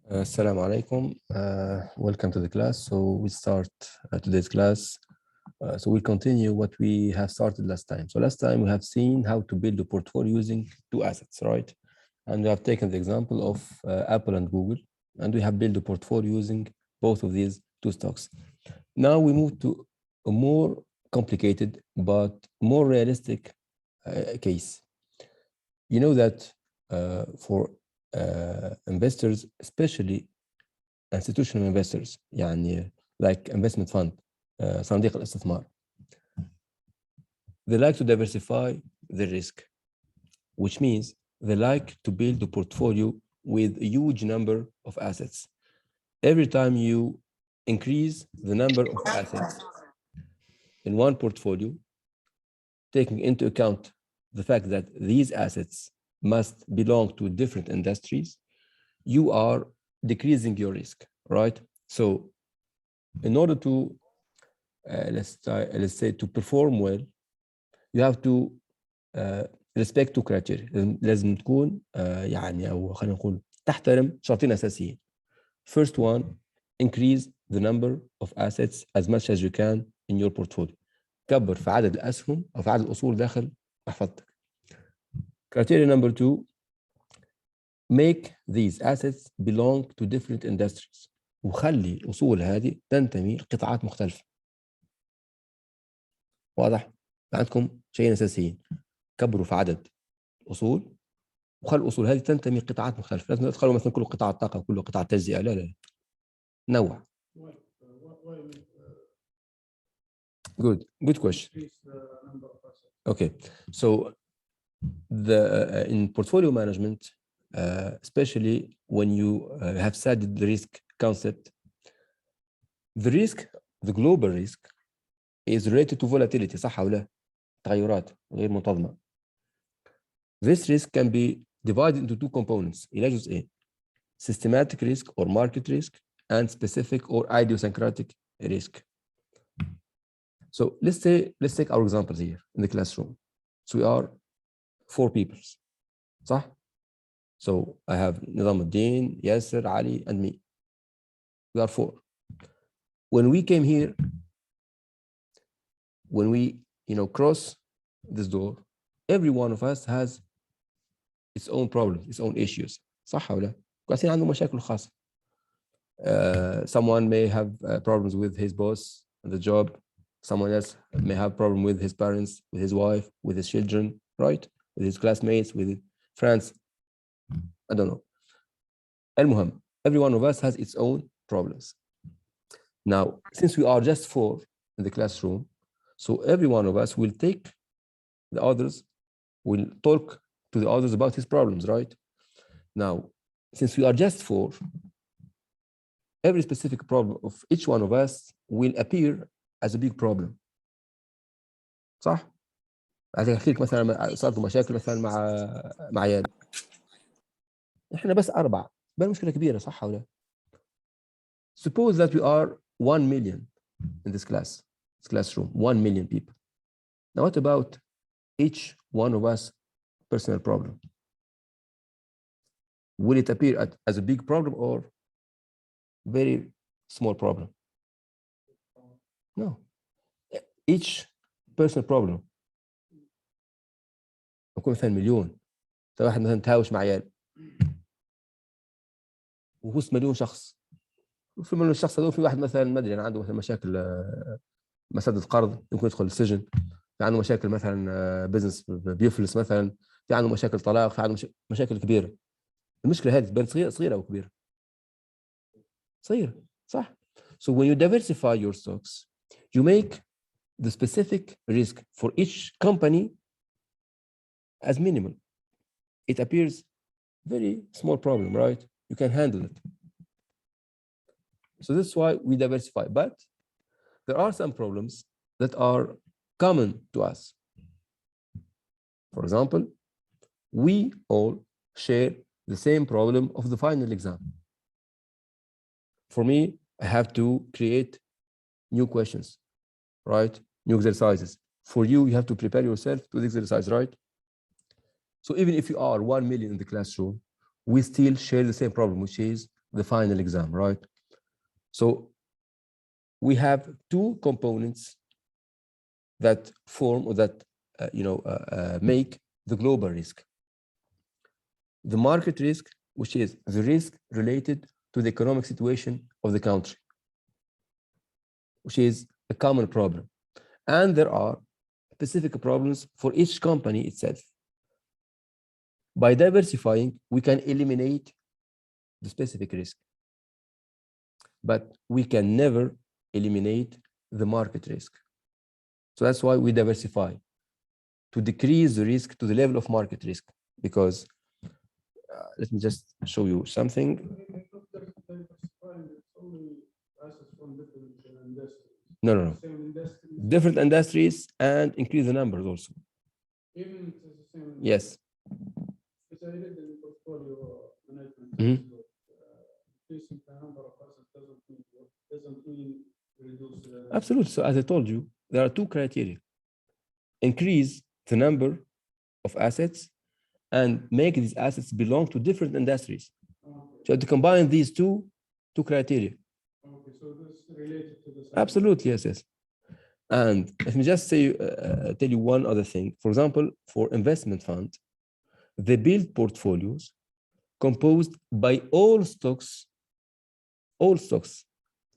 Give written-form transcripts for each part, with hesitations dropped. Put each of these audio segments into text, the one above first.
Assalamu alaikum. Welcome to the class. So we start today's class. So we continue what we have started last time. So last time we have seen how to build a portfolio using two assets, right? And we have taken the example of Apple and Google, and we have built a portfolio using both of these two stocks. Now we move to a more complicated but more realistic case. You know that for investors, especially institutional investors, يعني like investment fund, صناديق الاستثمار, they like to diversify the risk, which means they like to build a portfolio with a huge number of assets. Every time you increase the number of assets in one portfolio, taking into account the fact that these assets must belong to different industries, you are decreasing your risk, right? So in order to, let's say, to perform well, you have to respect two criteria. لازم تكون يعني أو خلينا نقول تحترم شرطين أساسيين. First one, increase the number of assets as much as you can in your portfolio. كبر في عدد الأسهم أو في عدد الأصول داخل محفظتك. Criteria number two, make these assets belong to different industries. وخلي الأصول هذه تنتمي لقطاعات مختلفة. واضح؟ عندكم شيئين أساسيين. كبروا في عدد الأصول وخلوا الأصول هذه تنتمي لقطاعات مختلفة. لازم تدخلوا مثلا كله قطاع الطاقة وكله قطاع التجزئة. لا. نوع. Good question. Okay. So in portfolio management, especially when you have studied the risk concept, the global risk is related to volatility, صح ولا لا؟ تغيرات غير منتظمة. This risk can be divided into two components. إلى جزئين: systematic risk or market risk and specific or idiosyncratic risk. So let's take our examples here in the classroom. So we are 4 people, صح? So I have Nizamuddin, Yasser, Ali, and me. We are 4. When we came here, when we cross this door, every one of us has its own problems, its own issues. صح ولا؟ كل عنده مشاكل خاصة. Someone may have problems with his boss and the job. Someone else may have problem with his parents, with his wife, with his children, right? With his classmates, with his friends. I don't know. المهم, every one of us has its own problems. Now, since we are just 4 in the classroom, so every one of us will take the others, will talk to the others about his problems, right? Now, since we are just 4, every specific problem of each one of us will appear as a big problem. صح؟ أحكي لك مثلا صارت مشاكل مثلا مع عيال. إحنا بس 4. بقى مشكلة كبيرة، صح ولا؟ Suppose that we are 1 million in this classroom, 1 million people. Now, what about each one of us personal problem? Will it appear as a big problem or very small problem? No. Each personal problem. يكون مثلا مليون. واحد مثلا تهاوش مع عيال. ووسط مليون شخص. وفي مليون الشخص هذول في واحد مثلا ما ادري عنده مثلا مشاكل مسدد قرض يمكن يدخل السجن. في عنده مشاكل مثلا بزنس بيفلس مثلا. في عنده مشاكل طلاق. في عنده مشاكل كبيره. المشكله هذه تبان صغيره او كبيره؟ صغيره، صح؟ So when you diversify your stocks, you make the specific risk for each company as minimal. It appears very small problem, right? You can handle it. So that's why we diversify. But there are some problems that are common to us. For example, we all share the same problem of the final exam. For me, I have to create new questions, right? New exercises. For you, you have to prepare yourself to the exercise, right? So even if you are 1 million in the classroom, we still share the same problem, which is the final exam, right? So we have two components that form or that make the global risk. The market risk, which is the risk related to the economic situation of the country, which is a common problem. And there are specific problems for each company itself. By diversifying, we can eliminate the specific risk, but we can never eliminate the market risk. So that's why we diversify, to decrease the risk to the level of market risk. Because let me just show you something. No, no, no. Different industries and increase the numbers also. Even it is the same. Yes. Because I read in the portfolio management, increasing the number of assets doesn't mean reduce the. Absolutely. So as I told you, there are two criteria: increase the number of assets and make these assets belong to different industries. Okay. So to combine these two criteria. Okay, so this is related to this. Absolutely, yes, yes. And let me just say, tell you one other thing. For example, for investment funds, they build portfolios composed by all stocks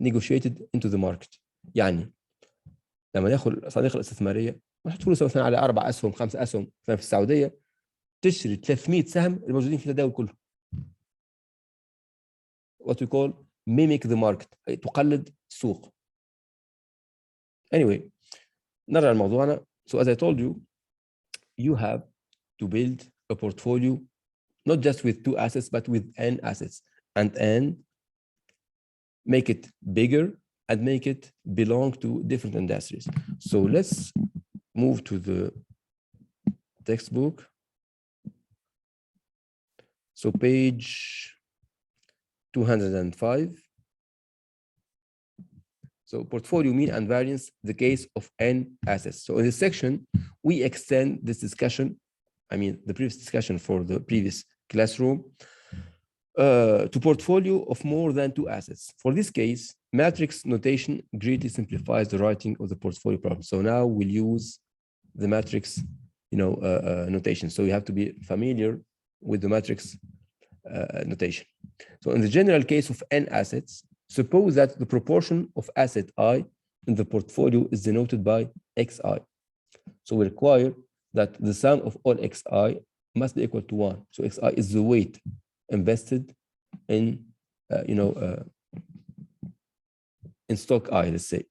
negotiated into the market. يعني لما ياخد الصناديق الاستثماريه نحط فلوسه مثلا على 4 اسهم 5 اسهم في السعوديه، تشتري 300 سهم الموجودين في التداول كله. What we call mimic the market، أي تقلد السوق. Anyway, نرجع لموضوعنا. So as I told you, you have to build a portfolio not just with 2 assets but with n assets, and make it bigger and make it belong to different industries. So let's move to the textbook. So page 205. So portfolio mean and variance, the case of n assets. So in this section, we extend this discussion, I mean the previous discussion for the previous classroom, to portfolio of more than 2 assets. For this case, matrix notation greatly simplifies the writing of the portfolio problem. So now we'll use the matrix, notation. So you have to be familiar with the matrix notation. So in the general case of n assets, suppose that the proportion of asset I in the portfolio is denoted by xi. So we require that the sum of all xi must be equal to 1. So xi is the weight invested in, in stock I, let's say.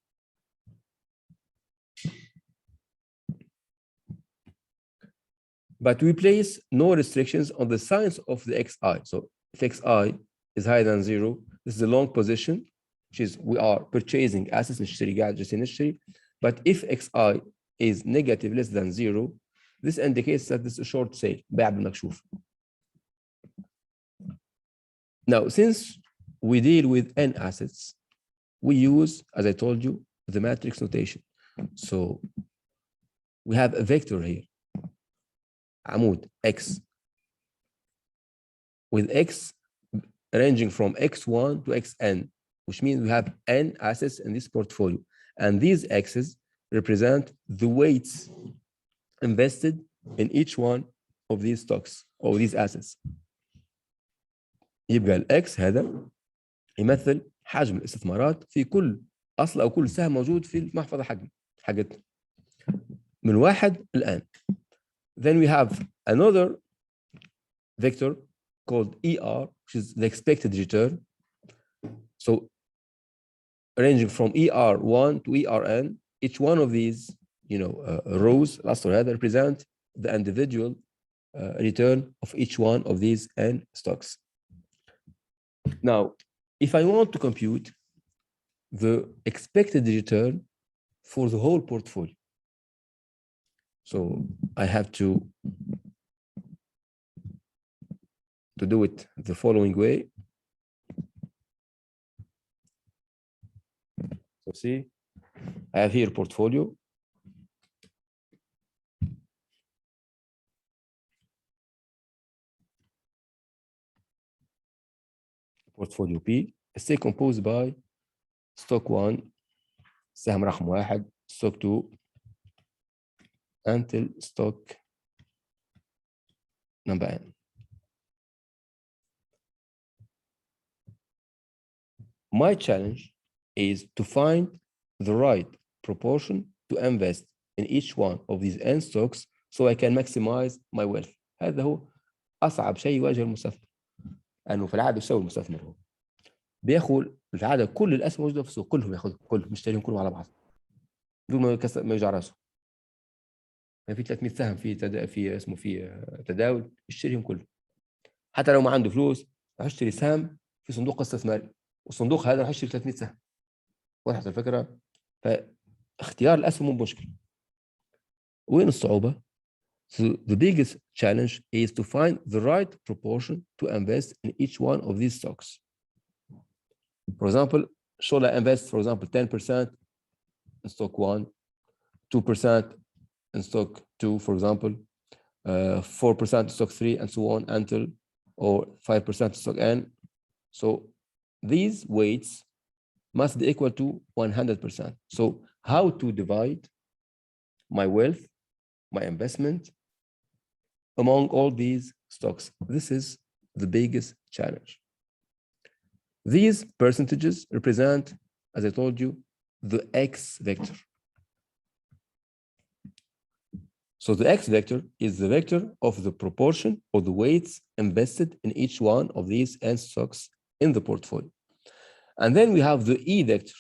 But we place no restrictions on the signs of the xi. So if xi is higher than 0, this is a long position, which is we are purchasing assets, but if xi is negative, less than 0, this indicates that this is a short sale. Now, since we deal with n assets, we use, as I told you, the matrix notation. So we have a vector here, عمود x, with x ranging from x1 to xn, which means we have n assets in this portfolio. And these x's represent the weights invested in each one of these stocks or these assets. يبقى الاكس هذا يمثل حجم الاستثمارات في كل اصل او كل سهم موجود في المحفظه حقتنا من 1 الان. Then we have another vector called ER, which is the expected return. So ranging from ER1 to ERN, each one of these, rows, represent the individual return of each one of these n stocks. Now, if I want to compute the expected return for the whole portfolio, so I have to do it the following way. So see, I have here portfolio. portfolio P is still composed by stock 1 سهم رقم 1 stock 2 until stock number n. My challenge is to find the right proportion to invest in each one of these n stocks so I can maximize my wealth. هذا هو أصعب شيء يواجه المستثمر، أنه في العادة يسوي المستثمر هو بياخذ في العادة كل الأسهم موجودة في السوق، كلهم ياخذهم، كلهم مشتريهم كلهم على بعض دون ما يوجع راسه. في 300 سهم في اسمه في تداول يشتريهم كلهم، حتى لو ما عنده فلوس راح يشتري سهم في صندوق استثماري، والصندوق هذا راح يشتري 300 سهم. وضحت الفكرة؟ فاختيار الأسهم مو مشكلة. وين الصعوبة؟ So the biggest challenge is to find the right proportion to invest in each one of these stocks. For example, should I invest, for example, 10% in stock 1, 2% in stock 2, for example, 4% in stock 3, and so on until, or 5% in stock N. So these weights must be equal to 100%. So how to divide my wealth, my investment among all these stocks? This is the biggest challenge. These percentages represent, as I told you, the X vector. So the X vector is the vector of the proportion or the weights invested in each one of these N stocks in the portfolio. And then we have the E vector,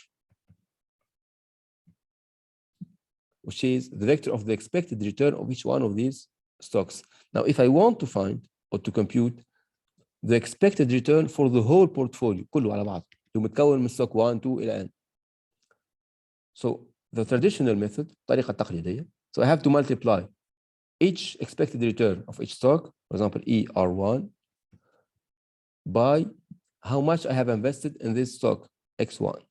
which is the vector of the expected return of each one of these stocks. Now, if I want to find or to compute the expected return for the whole portfolio, كله على بعض، اللي متكون من stock 1, 2 إلى N. So the traditional method, الطريقة التقليدية, so I have to multiply each expected return of each stock, for example, ER1, by how much I have invested in this stock, X1.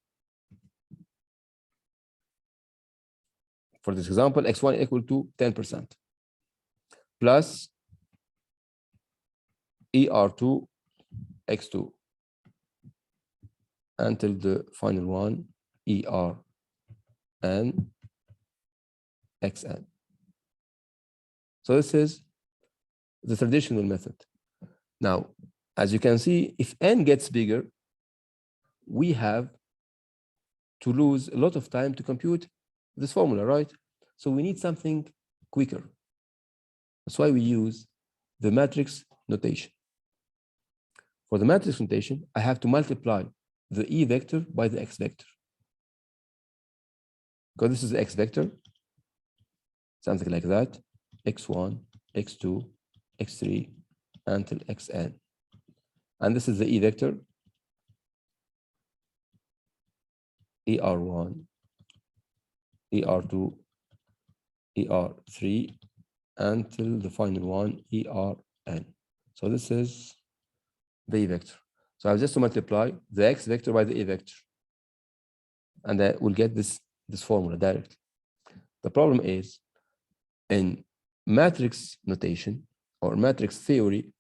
For this example, X1 equal to 10%, plus ER2, X2, until the final one, ERN, XN. So this is the traditional method. Now, as you can see, if N gets bigger, we have to lose a lot of time to compute this formula, right? So we need something quicker. That's why we use the matrix notation. For the matrix notation, I have to multiply the E vector by the X vector. Because this is the X vector, something like that, X1, X2, X3, until Xn. And this is the E vector, ER1, ER2, ER3, until the final one, ERN. So this is the E vector. So I have just to multiply the X vector by the E vector, and I will get this formula directly. The problem is, in matrix notation or matrix theory,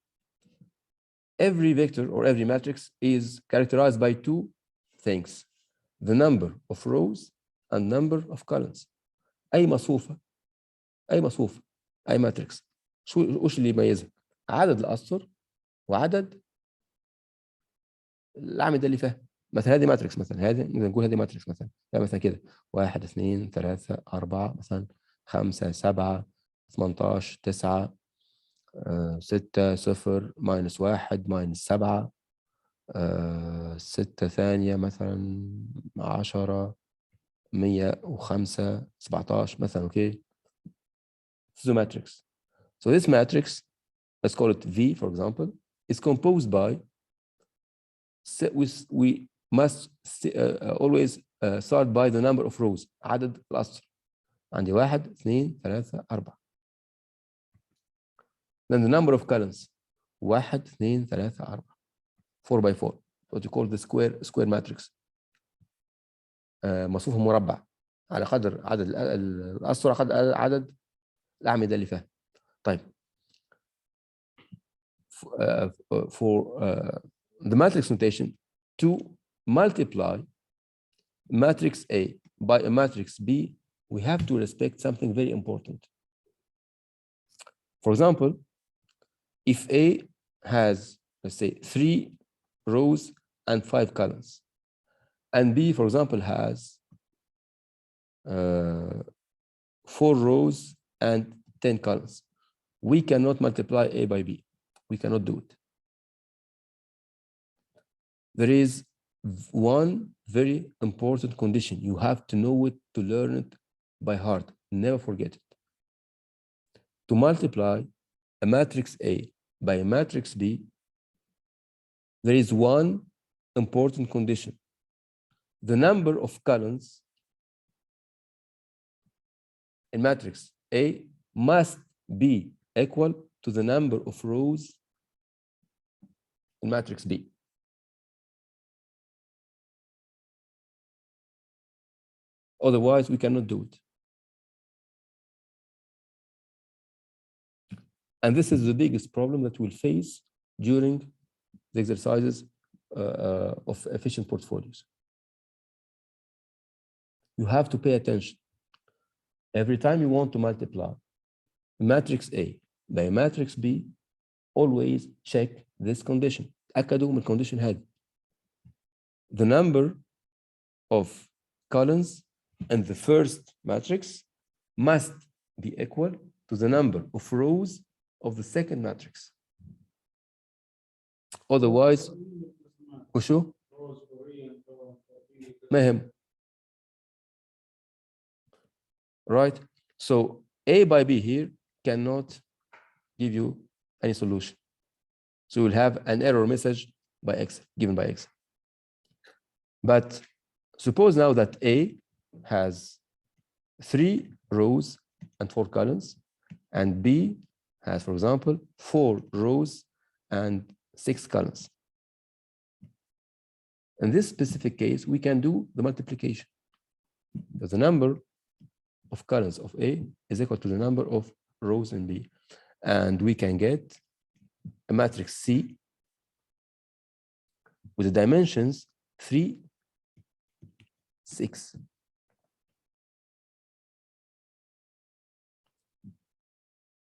every vector or every matrix is characterized by two things: the number of rows and number of columns. أي مصفوفة أي ماتريكس وش اللي يميزها؟ عدد الأسطر وعدد الأعمدة اللي فيها. مثلا هذه ماتريكس، مثلا هذه نقول هذه ماتريكس مثلا، يعني مثلا كده 1 2 3 4 مثلا 5 7 18 9 6 0 -1 -7 6 ثانية مثلا 10 105 17 مثلا. Okay, this is a matrix. So this matrix, let's call it V, for example, is composed by, we must always start by the number of rows. عدد الأسطر. عندي 1 2 3 4. Then the number of columns 1 2 3 4. 4 by 4. What you call the square matrix. مصفوف مربع على قدر عدد الأسطر، على قدر عدد الأعمدة اللي فيها. طيب. For the matrix notation, to multiply matrix A by a matrix B, we have to respect something very important. For example, if A has, let's say, 3 rows and 5 columns, and B, for example, has 4 rows and 10 columns, we cannot multiply A by B. We cannot do it. There is one very important condition. You have to know it, to learn it by heart. Never forget it. To multiply a matrix A by a matrix B, there is one important condition. The number of columns in matrix A must be equal to the number of rows in matrix B. Otherwise, we cannot do it. And this is the biggest problem that we'll face during the exercises of efficient portfolios. You have to pay attention. Every time you want to multiply matrix A by matrix B, always check this condition. أكدوا من الcondition هذه. The number of columns in the first matrix must be equal to the number of rows of the second matrix. Otherwise, وشو؟ ما يهم. Right? So A by B here cannot give you any solution. So you'll have an error message by X, given by X. But suppose now that A has 3 rows and 4 columns, and B has, for example, 4 rows and 6 columns. In this specific case, we can do the multiplication. Because the number of columns of A is equal to the number of rows in B. And we can get a matrix C with the dimensions 3, 6.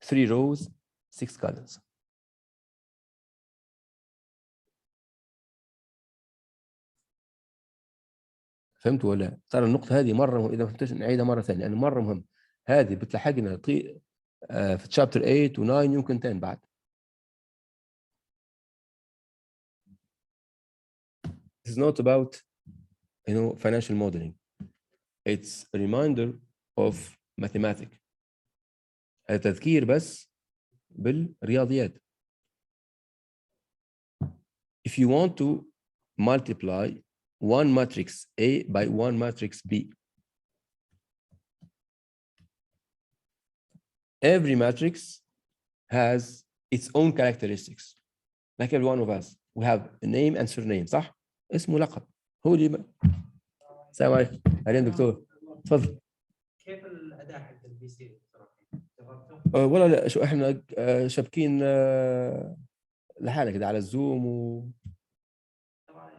Three rows, 6 columns. فهمتوا ولا لا؟ ترى النقطة هذه مرة إذا ما فهمتش نعيدها مرة ثانية لأن مرة مهم. هذه بتلحقنا في chapter 8 و 9 يمكن 10 بعد. This is not about financial modeling. It's a reminder of mathematics. التذكير بس بالرياضيات. If you want to multiply one matrix A by one matrix B, every matrix has its own characteristics. Like every one of us, we have a name and surname, صح؟ اسمه لقب. هو اللي السلام عليكم. أهلا دكتور. تفضل. كيف الأداء حق البي سي؟ ولا لا شو احنا شابكين لحالة كده على الزوم طبعا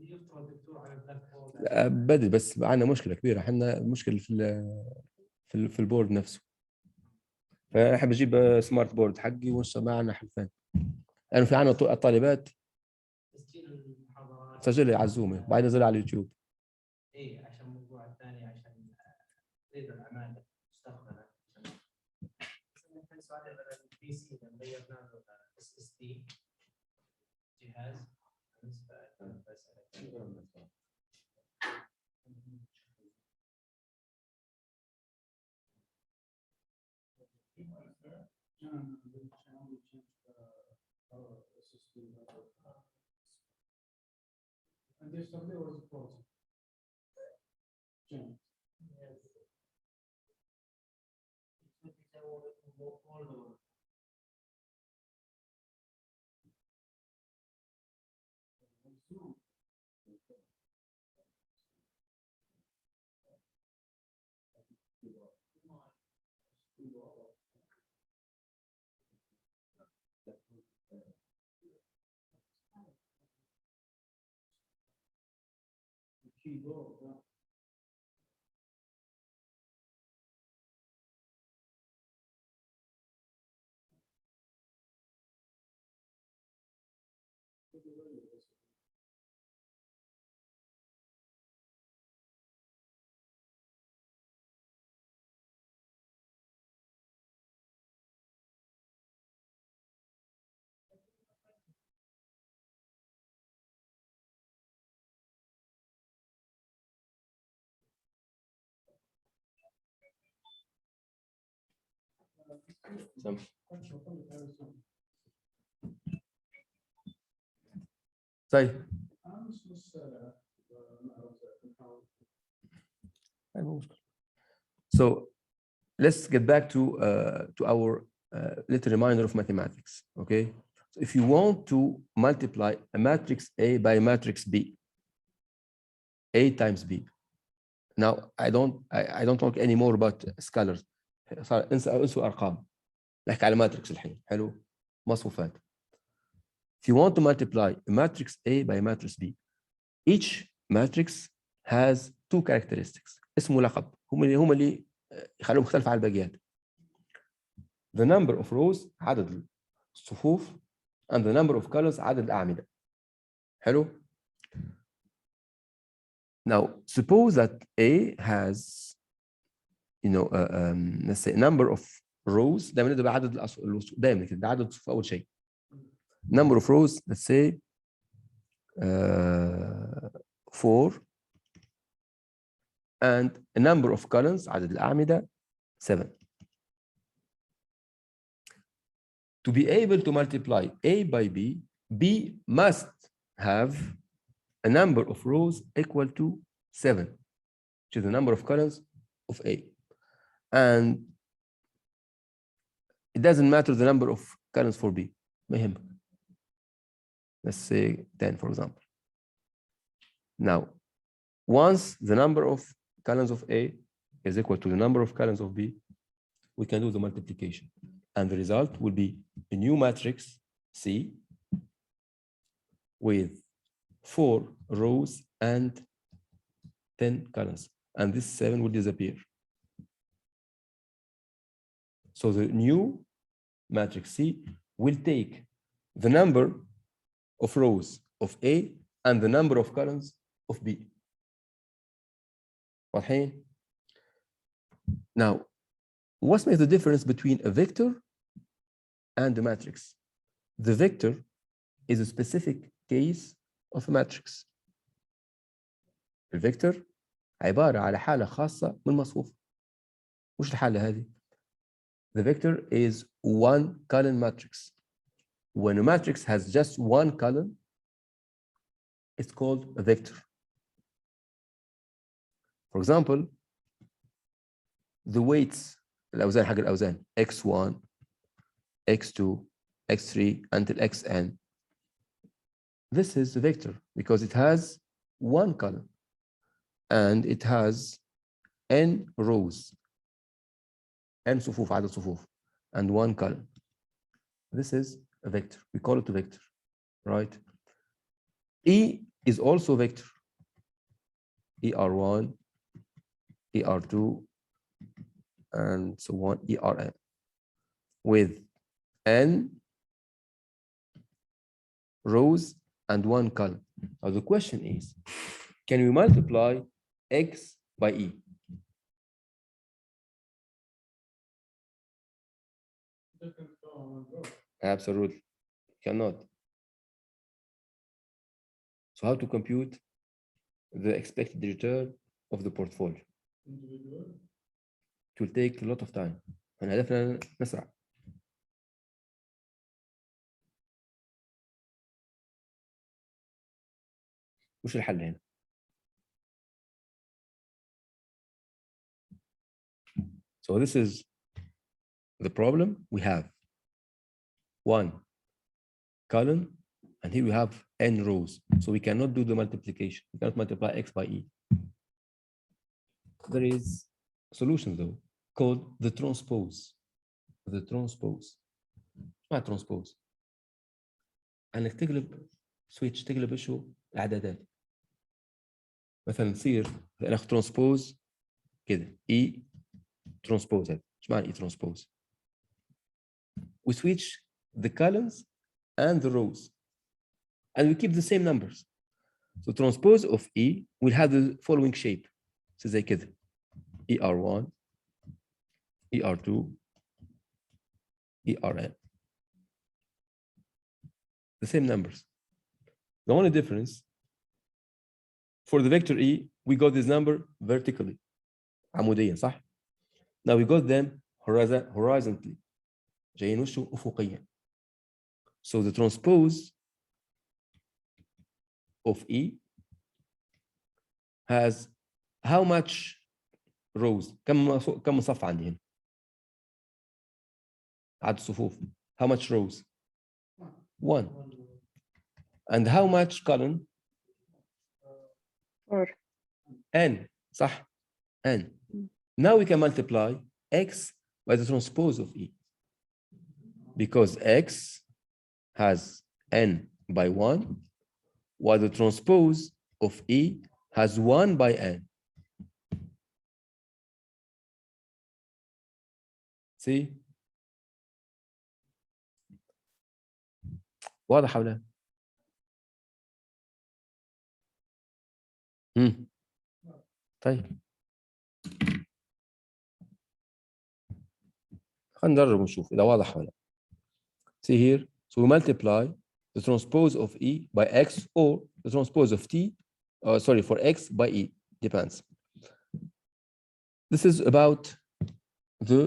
يفترض الدكتور على البلاك بورد. بدري بس عندنا مشكلة كبيرة. احنا مشكلة في البورد نفسه. فانا احب اجيب سمارت بورد حقي ونشتغل معنا حلفان. لانه في عندنا الطالبات تسجيل المحاضرات سجلها على الزوم وبعدين نزلها على اليوتيوب. اي عشان الموضوع الثاني عشان تزيد العماله مستقبلا. كان سؤالي على البي سي لما غيرنا له اس اس دي جهاز بالنسبه And this survey was closed. Change. في دور ده. طيب so let's get back to our little reminder of mathematics. Okay, so if you want to multiply a matrix A by matrix B, A times B. Now I don't talk anymore about scalars. انسوا ارقام. نحكي على ماتريكس الحين. حلو. مصفوفات. If you want to multiply a matrix A by matrix B, each matrix has two characteristics. اسمه لقب. هم اللي يخلوه مختلف عن الباقيات. The number of rows عدد الصفوف and the number of columns عدد الأعمدة. حلو. Now suppose that A has let's say number of rows. دايما نبدا بعدد الصفوف. دايما كده عدد الصفوف أول شيء. Number of rows, let's say 4 and a number of columns عدد الأعمدة 7. To be able to multiply A by B, B must have a number of rows equal to 7, which is the number of columns of A. And it doesn't matter the number of columns for B. ما يهمك. Let's say 10, for example. Now, once the number of columns of A is equal to the number of columns of B, we can do the multiplication. And the result will be a new matrix C with 4 rows and 10 columns. And this 7 will disappear. So the new matrix C will take the number of rows of A and the number of columns of B. واضحين؟ Now, what makes the difference between a vector and a matrix? The vector is a specific case of a matrix. الفيكتور عبارة على حالة خاصة من مصفوفة. وش الحالة هذه؟ The vector is one column matrix. When a matrix has just one column, it's called a vector. For example, the weights الأوزان حق الأوزان x1, x2, x3 until xn. This is a vector because it has one column and it has n rows, n صفوف عدد صفوف, and one column. This is a vector. We call it a vector, right? E is also a vector. ER1, ER2, and so on, ERN, with n rows and one column. Now the question is, can we multiply x by E? Absolutely, cannot. So how to compute the expected return of the portfolio? It will take a lot of time. احنا هدفنا نسرع. وش الحل هنا؟ So this is the problem. We have one column, and here we have n rows. So we cannot do the multiplication. We cannot multiply x by E. There is a solution though, called the transpose. The transpose. ما transpose. انك تقلب switch تقلب شو؟ الاعدادات. مثلا نصير ناخذ ترانسبوز كده اي ترانسبوز. هذا ايش معنى اي ترانسبوز؟ we switch the columns and the rows and we keep the same numbers. So transpose of E will have the following shape. So زي كده ER1 ER2 ERN, the same numbers. The only difference for the vector E, we got this number vertically عموديا صح؟ Now we got them horizontally جايين وشه أفقيا. So the transpose of E has how much rows؟ كم صف عندي هنا؟ عدد الصفوف. How much rows? 1. And how much column? 4. N. صح. N. Now we can multiply X by the transpose of E. Because X has N by 1, while the transpose of E has 1 by N. See? واضح ولا؟ طيب خلينا نجرب ونشوف إذا واضح ولا. See here, so we multiply the transpose of E by X or the transpose of T, for X by E, depends. This is about the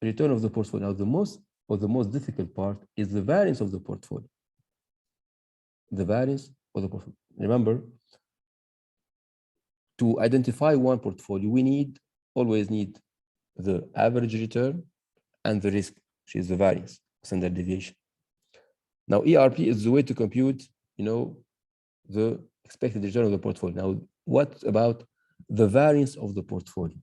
return of the portfolio. Now, the most difficult part is the variance of the portfolio. The variance of the portfolio. Remember, to identify one portfolio, we always need the average return and the risk, which is the variance, standard deviation. Now, ERP is the way to compute, the expected return of the portfolio. Now, what about the variance of the portfolio?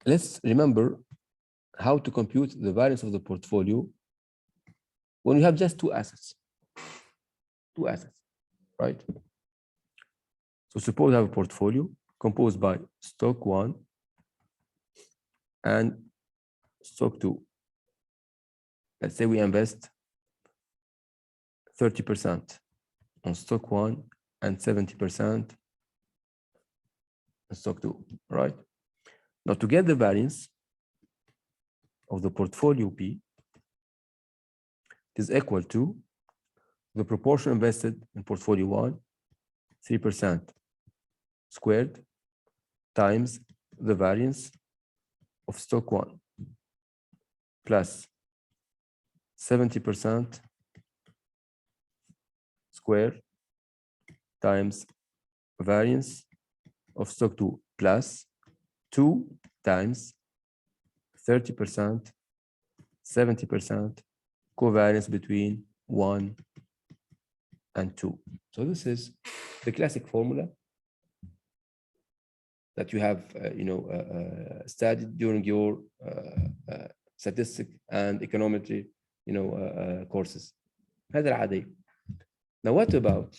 Let's remember how to compute the variance of the portfolio when we have just two assets. Two assets, right? So suppose I have a portfolio composed by stock 1 and stock 2. Let's say we invest 30% on stock 1 and 70% on stock 2, right? Now to get the variance of the portfolio P, it is equal to the proportion invested in portfolio 1, 3% squared, times the variance of stock 1 plus 70% squared times variance of stock 2 plus 2 times 30%, 70% covariance between 1 and 2. So this is the classic formula that you have, studied during your statistics and econometry, courses. هذا العادي. Now, what about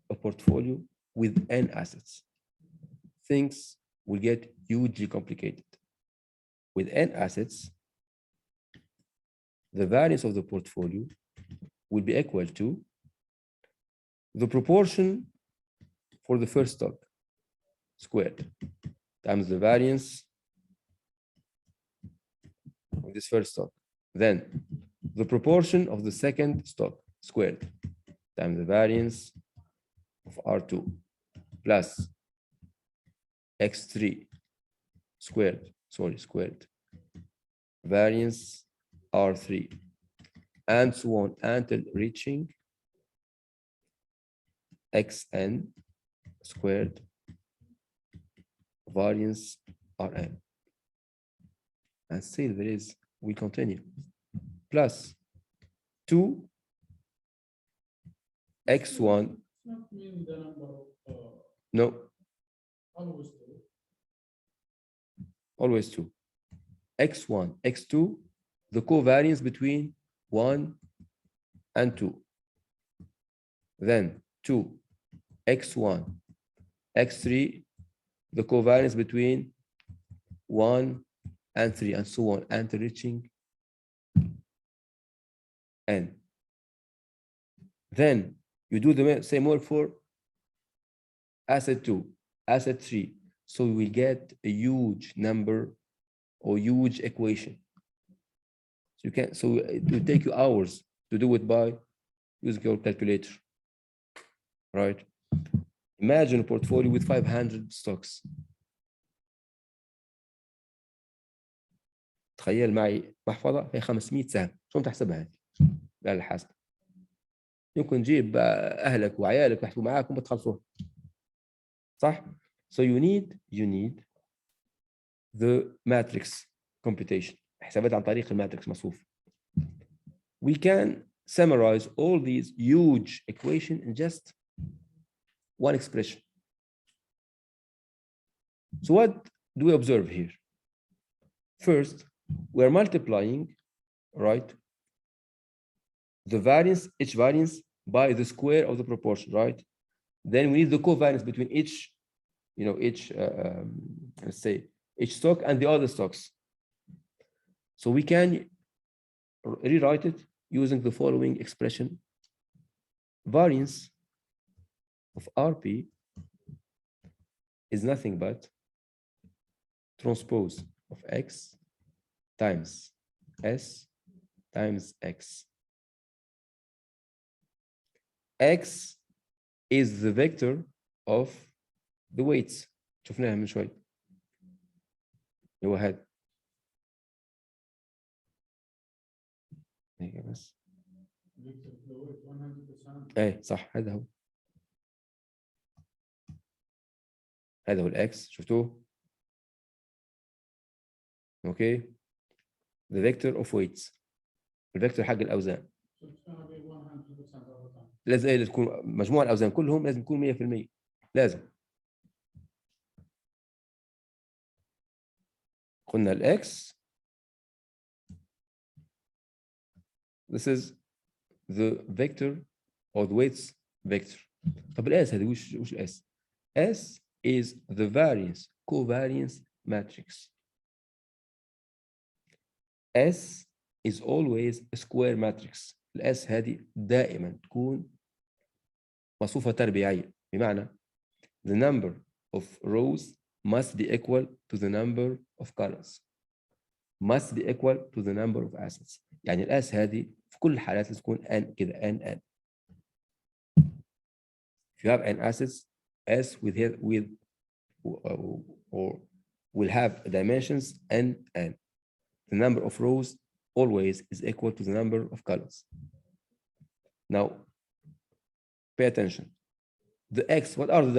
a portfolio with n assets? Things will get hugely complicated. With n assets, the variance of the portfolio will be equal to the proportion for the first stock squared times the variance of this first stock. Then the proportion of the second stock squared times the variance of R2 plus X3 squared variance R3 and so on until reaching XN squared variance Rn. And still we continue, plus 2 X1. Not mean the number of No, always two. always 2. X1, X2, the covariance between 1 and 2. Then 2, x1, x3, the covariance between 1 and 3, and so on, until reaching n. Then you do the same work for asset 2, asset 3. So we will get a huge number or huge equation. So you can, so it will take you hours to do it by using your calculator, right? Imagine a portfolio with 500 stocks. تخيل معي محفظة فيها 500 سهم، شلون تحسبها هذه؟ لا الحاسب. يمكن تجيب أهلك وعيالك يحسبوا معاكم وتخلصوها. صح؟ So you need the matrix computation. حسابات عن طريق الماتريكس مصفوف. We can summarize all these huge equations in just one expression. So what do we observe here? First, we're multiplying, right, the variance, each variance, by the square of the proportion, right? Then we need the covariance between each, let's say, each stock and the other stocks. So we can rewrite it using the following expression. Variance of RP is nothing but transpose of X times S times X. X is the vector of the weights. شفناها من شوي. هو هذا. بس. ايه صح هذا هو. هذا هو الاكس شفتوه؟ اوكي. The vector of weights. الفيكتور حق الاوزان. لازم تكون مجموع الاوزان كلهم لازم تكون 100%. لازم. قلنا الاكس. This is the vector or the weights vector. طب الاس هذه وش الاس؟ S is the variance covariance matrix. S is always a square matrix. الاس هذه دائما تكون مصفوفة تربيعية، بمعنى the number of rows must be equal to the number of columns must be equal to the number of assets. يعني الاس هذه في كل الحالات لازم تكون n كده n. If you have n assets, S will have dimensions n. The number of rows always is equal to the number of columns. Now, pay attention. The X, what are the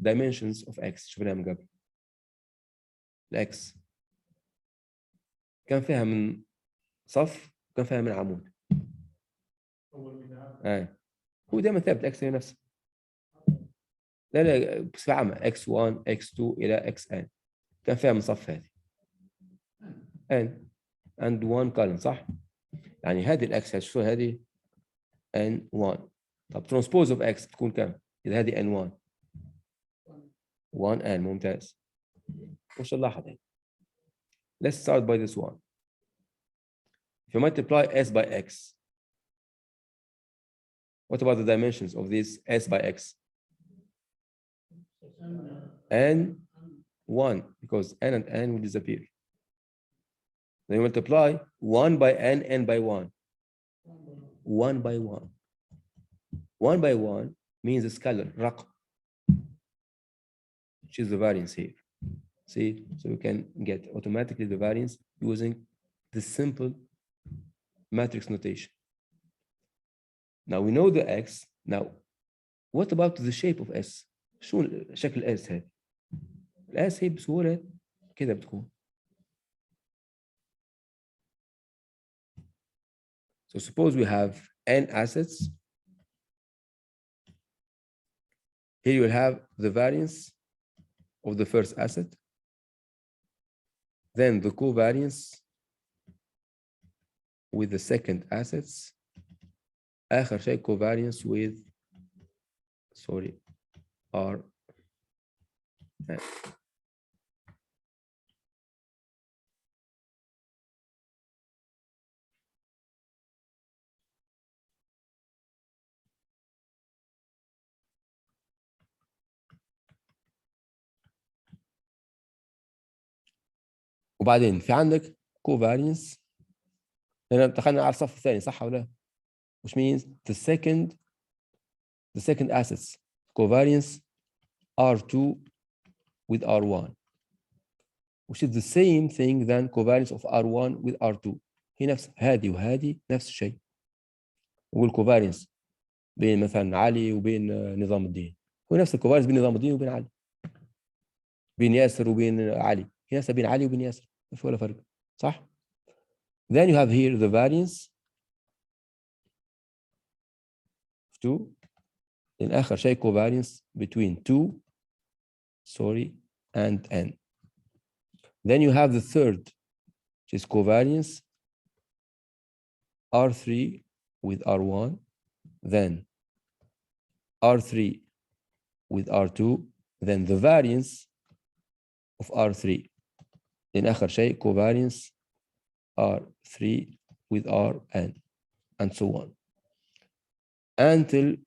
dimensions of X? شوفناها من قبل. الX كان فيها من صف وكان فيها من عمود. هو دائما ثابت X هي نفسه. لا بصفة عامة x1 x2 إلى xn كان فيها من صف هذه n and 1 column صح؟ يعني هذه الاكس شو هذه n1. طب transpose of x تكون كم؟ إذا هذه n1 1n. ممتاز. وش نلاحظ هنا؟ Let's start by this one. If you multiply s by x, what about the dimensions of this s by x? n1, because n and n will disappear. Then you multiply 1 by n, n by 1. 1 by 1. 1 by 1 means a scalar, رقم, which is the variance here. See, so you can get automatically the variance using the simple matrix notation. Now we know the x. Now, what about the shape of s? شو شكل s هذا؟ الاس هي بسهولة كده بتكون. So suppose we have n assets. Here you will have the variance of the first asset, then the covariance with the second assets, آخر شيء covariance with sorry R وبعدين في عندك covariance هنا دخلنا على الصف الثاني صح ولا لا؟ which means the second assets covariance R2 with R1 which is the same thing than covariance of R1 with R2 هي نفس هذه وهذه نفس الشيء نقول covariance بين مثلا علي وبين نظام الدين هو نفس الكوفارينس بين نظام الدين وبين علي بين ياسر وبين علي هي نفسها بين علي وبين ياسر ما في ولا فرق صح؟ Then you have here the variance of 2 then آخر شيء covariance between 2 and n. Then you have the third which is covariance R3 with R1 then R3 with R2 then the variance of R3 then آخر شيء covariance R3 with Rn and so on until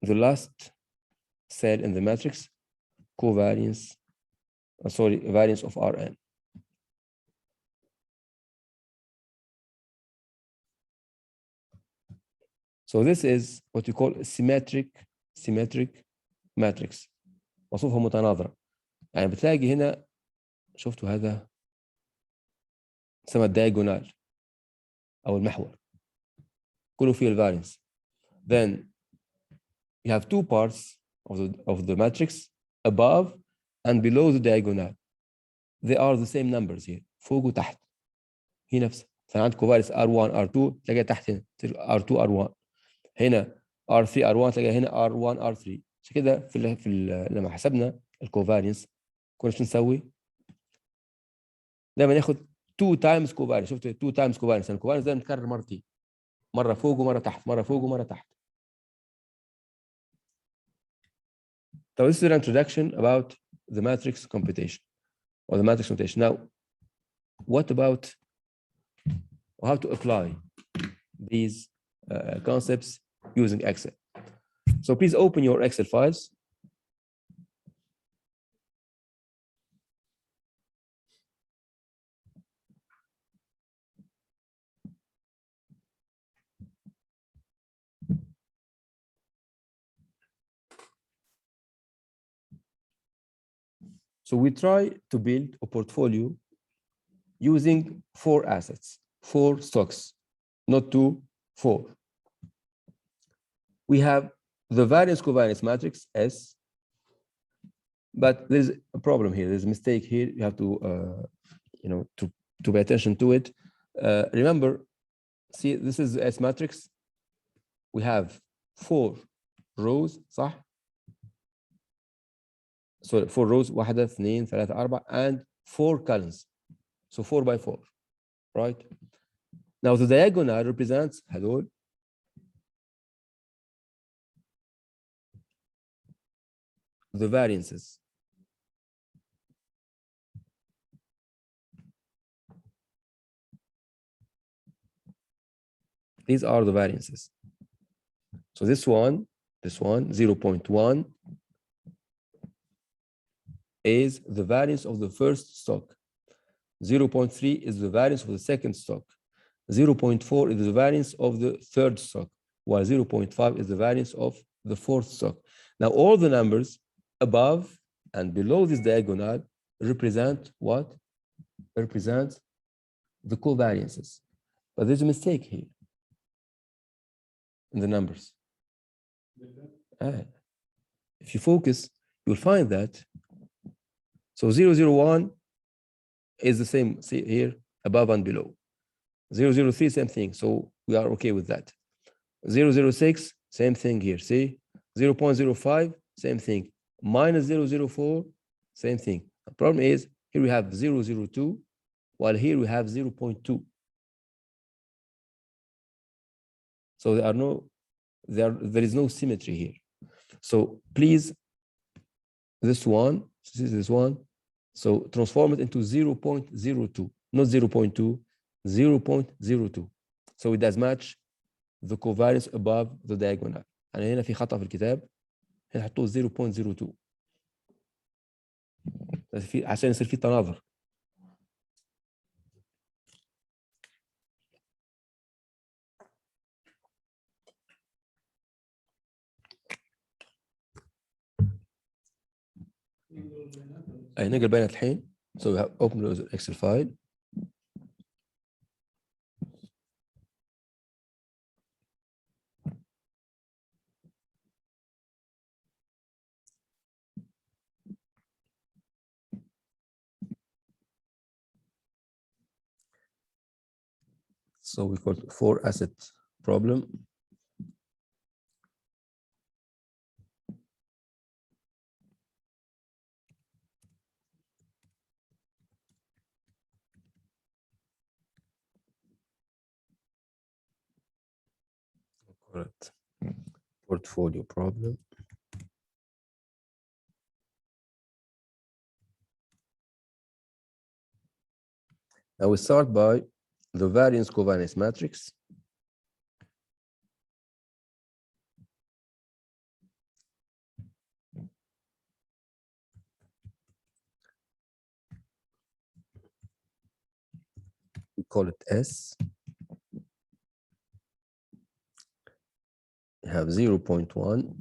the last cell in the matrix covariance variance of Rn. So this is what we call symmetric matrix وصفها متناظرة يعني بتلاقي هنا شفتوا هذا اسمه الدايجونال أو المحور كله فيه الفارينس then you have two parts of the matrix above and below the diagonal they are the same numbers here فوق وتحت هي نفسها فعندك كوفارينس R1 R2 تلاقيها تحت هنا R2 R1 هنا R3 R1 تلاقيها هنا R1 R3 عشان كده لما حسبنا الكوفارينس كنا شو نسوي؟ دايما ناخد 2 times كوفارينس شفت 2 times كوفارينس الكوفارينس ده متكرر مرتين مره فوق ومره تحت مره فوق ومره تحت. So this is an introduction about the matrix computation or the matrix notation. Now, what about how to apply these concepts using Excel? So please open your Excel files. So we try to build a portfolio using 4 assets, 4 stocks, not 2, 4. We have the variance covariance matrix S, but there's a problem here. There's a mistake here. You have to, to pay attention to it. Remember, see, this is the S matrix. We have 4 rows, صح? So 4 rows, 1, 2, 3, 4, and 4 columns. So 4 by 4, right? Now the diagonal represents هدول the variances. These are the variances. So this one, 0.1 is the variance of the first stock. 0.3 is the variance of the second stock. 0.4 is the variance of the third stock, while 0.5 is the variance of the fourth stock. Now all the numbers above and below this diagonal represent what? Represent the covariances. But there's a mistake here in the numbers. If you focus, you'll find that. So 001 is the same, see here, above and below. 003, same thing. So we are okay with that. 006, same thing here. See, 0.05, same thing. Minus 004, same thing. The problem is here we have 002, while here we have 0.2. So there is no symmetry here. So please, this one, so transform it into 0.02, not 0.2, 0.02. So it does match the covariance above the diagonal. أنا هنا في خطأ في الكتاب، هنا حطوه 0.02 عشان يصير في تناظر. أي نقل بيانات الحين. So we have open the Excel file. So we call it 4 asset problem. Correct. Portfolio problem. Now we start by the variance covariance matrix. We call it S. We have 0.1,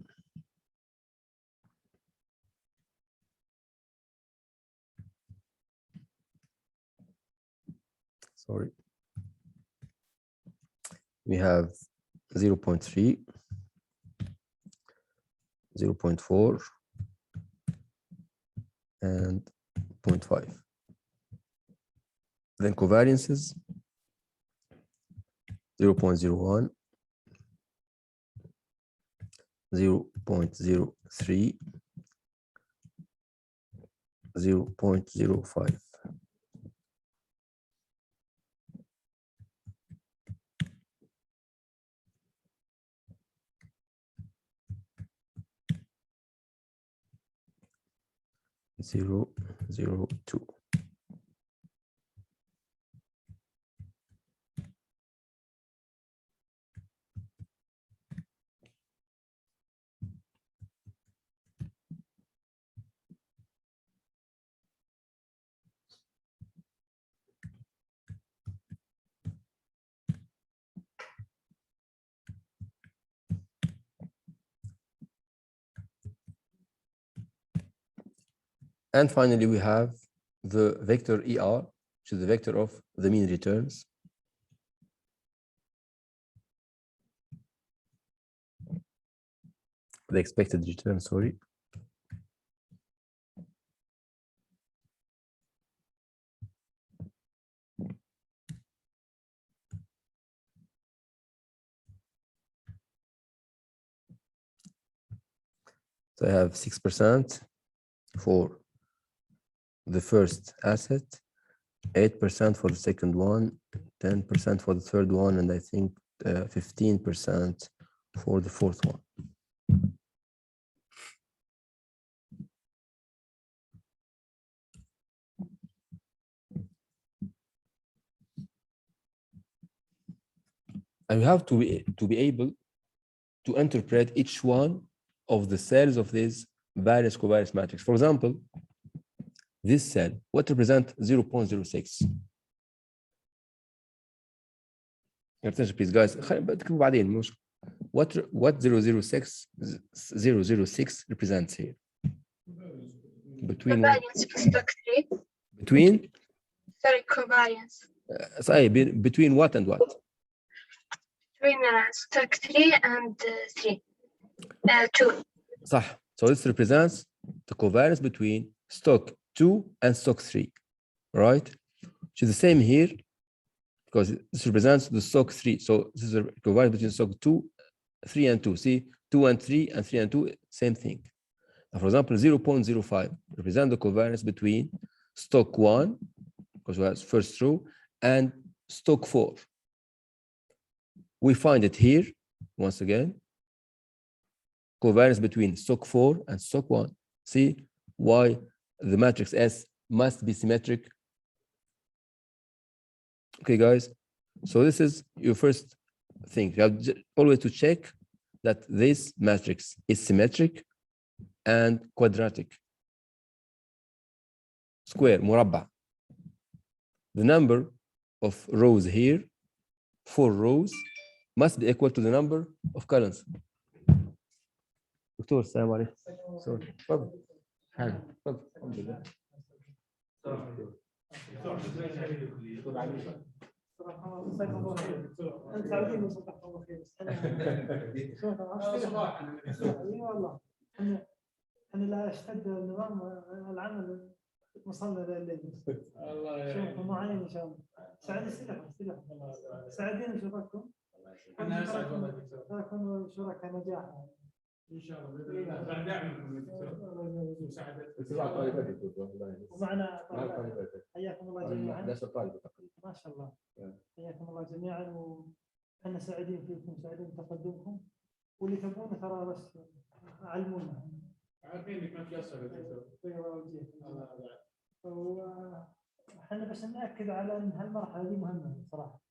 sorry. We have 0.3, 0.4, and 0.5. Then covariances 0.01, 0.03, 0.05. Zero, 0.02. And finally, we have the vector ER, which is the vector of the mean returns. The expected return, sorry. So I have 6% for the first asset, 8% for the second one, 10% for the third one, and I think 15% for the fourth one. And we have to be able to interpret each one of the cells of this variance covariance matrix. For example, this cell, what represents 0.06? Attention, please, guys. What 006 represents here? Between between covariance. Sorry, between what and what? Between stock 3 and 3. 2. صح. So this represents the covariance between stock 2 and stock 3, right? Which is the same here because this represents the stock 3. So this is a covariance between stock 2, 3 and 2. See, 2 and 3 and 3 and 2, same thing. Now, for example, 0.05 represents the covariance between stock 1, because we have first row, and stock 4. We find it here once again, covariance between stock 4 and stock 1. See why the matrix S must be symmetric. Okay, guys. So this is your first thing. You have always to check that this matrix is symmetric and quadratic. Square, مربع. The number of rows here, 4 rows, must be equal to the number of columns. دكتور السلام عليكم. تفضل. تفضل. الحمد لله. مساك الله خير. انت سعيدين وصبحك الله خير. اي والله احنا لا اشتد النظام العمل وصلنا لليل. الله شوفوا معين ان شاء الله. سعيد استلف سعيدين نشوفكم. انا اسعد والله دكتور. تكونوا شركاء نجاح. ان شاء الله باذن الله. بعد دعمكم دكتور. مساعدتكم. ومعنا حياكم الله جميعا. ما شاء الله. حياكم الله جميعا وأنا سعيدين فيكم سعيدين بتقدمكم واللي تبونه ترى بس علمونا. عارفين انك ما تقصر يا دكتور. الله وجهك. وحنا بس نأكد على ان هالمرحلة دي مهمة صراحة.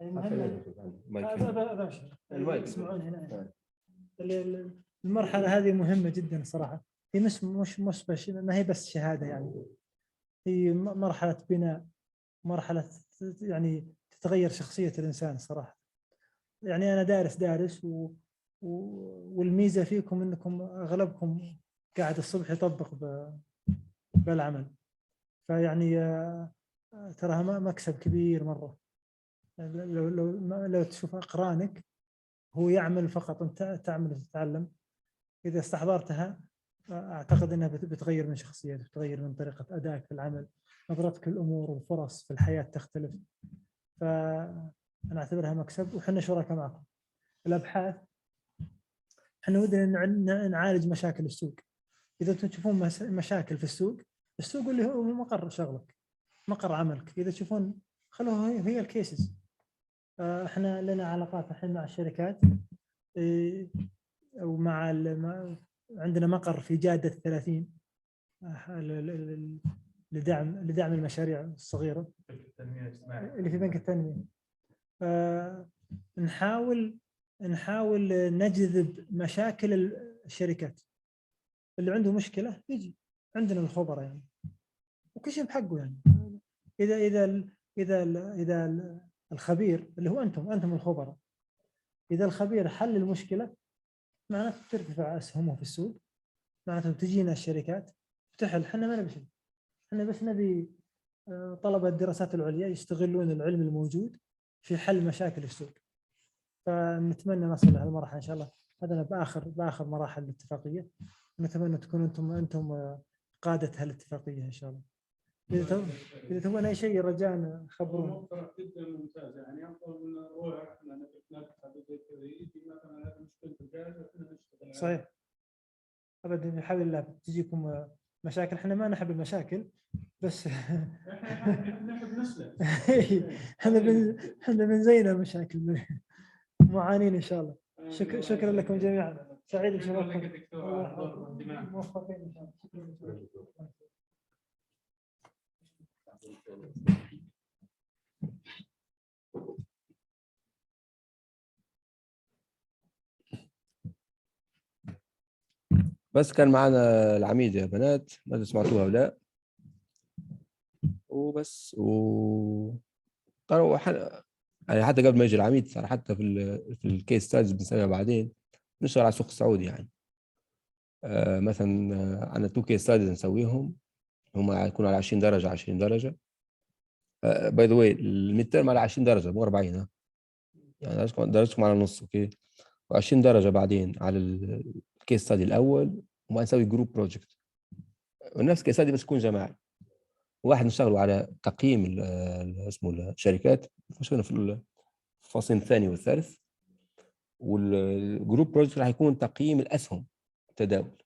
هي مهمة. يسمعون هنا. المرحلة هذه مهمة جدا صراحة. هي مش بس ما هي بس شهادة يعني. هي مرحلة بناء. مرحلة يعني تتغير شخصية الإنسان صراحة. يعني أنا دارس والميزة فيكم أنكم أغلبكم قاعد الصبح يطبق بالعمل. فيعني تراها مكسب كبير مرة. لو تشوف أقرانك هو يعمل فقط أنت تعمل وتتعلم. إذا استحضرتها أعتقد أنها بتغير من شخصيتك بتغير من طريقة أدائك في العمل. نظرتك للأمور والفرص في الحياة تختلف. فأنا أعتبرها مكسب وحنا شركاء معكم. الأبحاث احنا ودنا نعالج مشاكل السوق. إذا تشوفون مشاكل في السوق اللي هو مقر شغلك مقر عملك. إذا تشوفون خلوها هي الكيسز. احنا لنا علاقات الحين مع الشركات ومع عندنا مقر في جادة 30 لدعم المشاريع الصغيرة اللي في بنك التنمية. نحاول نجذب مشاكل الشركات اللي عنده مشكلة يجي عندنا الخبراء يعني وكل شيء بحقه يعني. إذا الخبير اللي هو أنتم الخبراء إذا الخبير حل المشكلة معناته ترتفع أسهمه في السوق. معناته تجينا الشركات تحل. حنا ما نبي شيء. حنا بس نبي طلبة الدراسات العليا يستغلون العلم الموجود في حل مشاكل السوق. فنتمنى نصل لهالمرحلة إن شاء الله. هذا بآخر مراحل الاتفاقية. نتمنى تكونوا أنتم قادة هالاتفاقية إن شاء الله. إذا تبغون أي شيء رجاء خبرونا. جدا ممتازة يعني أفضل من روح إحنا نتحدث كذا يجي مثلا هذا مشكلة الجهاز وإحنا نشتغل. صحيح. أبدا بحول الله تجيكم مشاكل. إحنا ما نحب المشاكل بس إحنا نحب نسلم. إحنا بنزين المشاكل معانين إن شاء الله. شكرا لكم جميعا. سعيد بشرفكم. موفقين إن شاء الله. بس كان معنا العميد يا بنات ما أدري سمعتوها ولا لا. وبس يعني حتى قبل ما يجي العميد صار حتى في الكيس ستاديز بنسويها بعدين نشتغل على السوق السعودي يعني. مثلا عندنا 2 كيس ستاديز نسويهم هم يكونوا على 20 درجة 20 درجة. باي ذا واي الميد تيرم على 20 درجة مو 40 ها يعني درجتكم على النص. اوكي و20 درجة بعدين على الكيس ستادي الأول وما نسوي جروب بروجكت ونفس الكيس ستادي بس يكون جماعي. واحد نشتغلوا على تقييم اسمه الشركات مشغولين في الفصل الثاني والثالث. والجروب بروجكت راح يكون تقييم الأسهم تداول.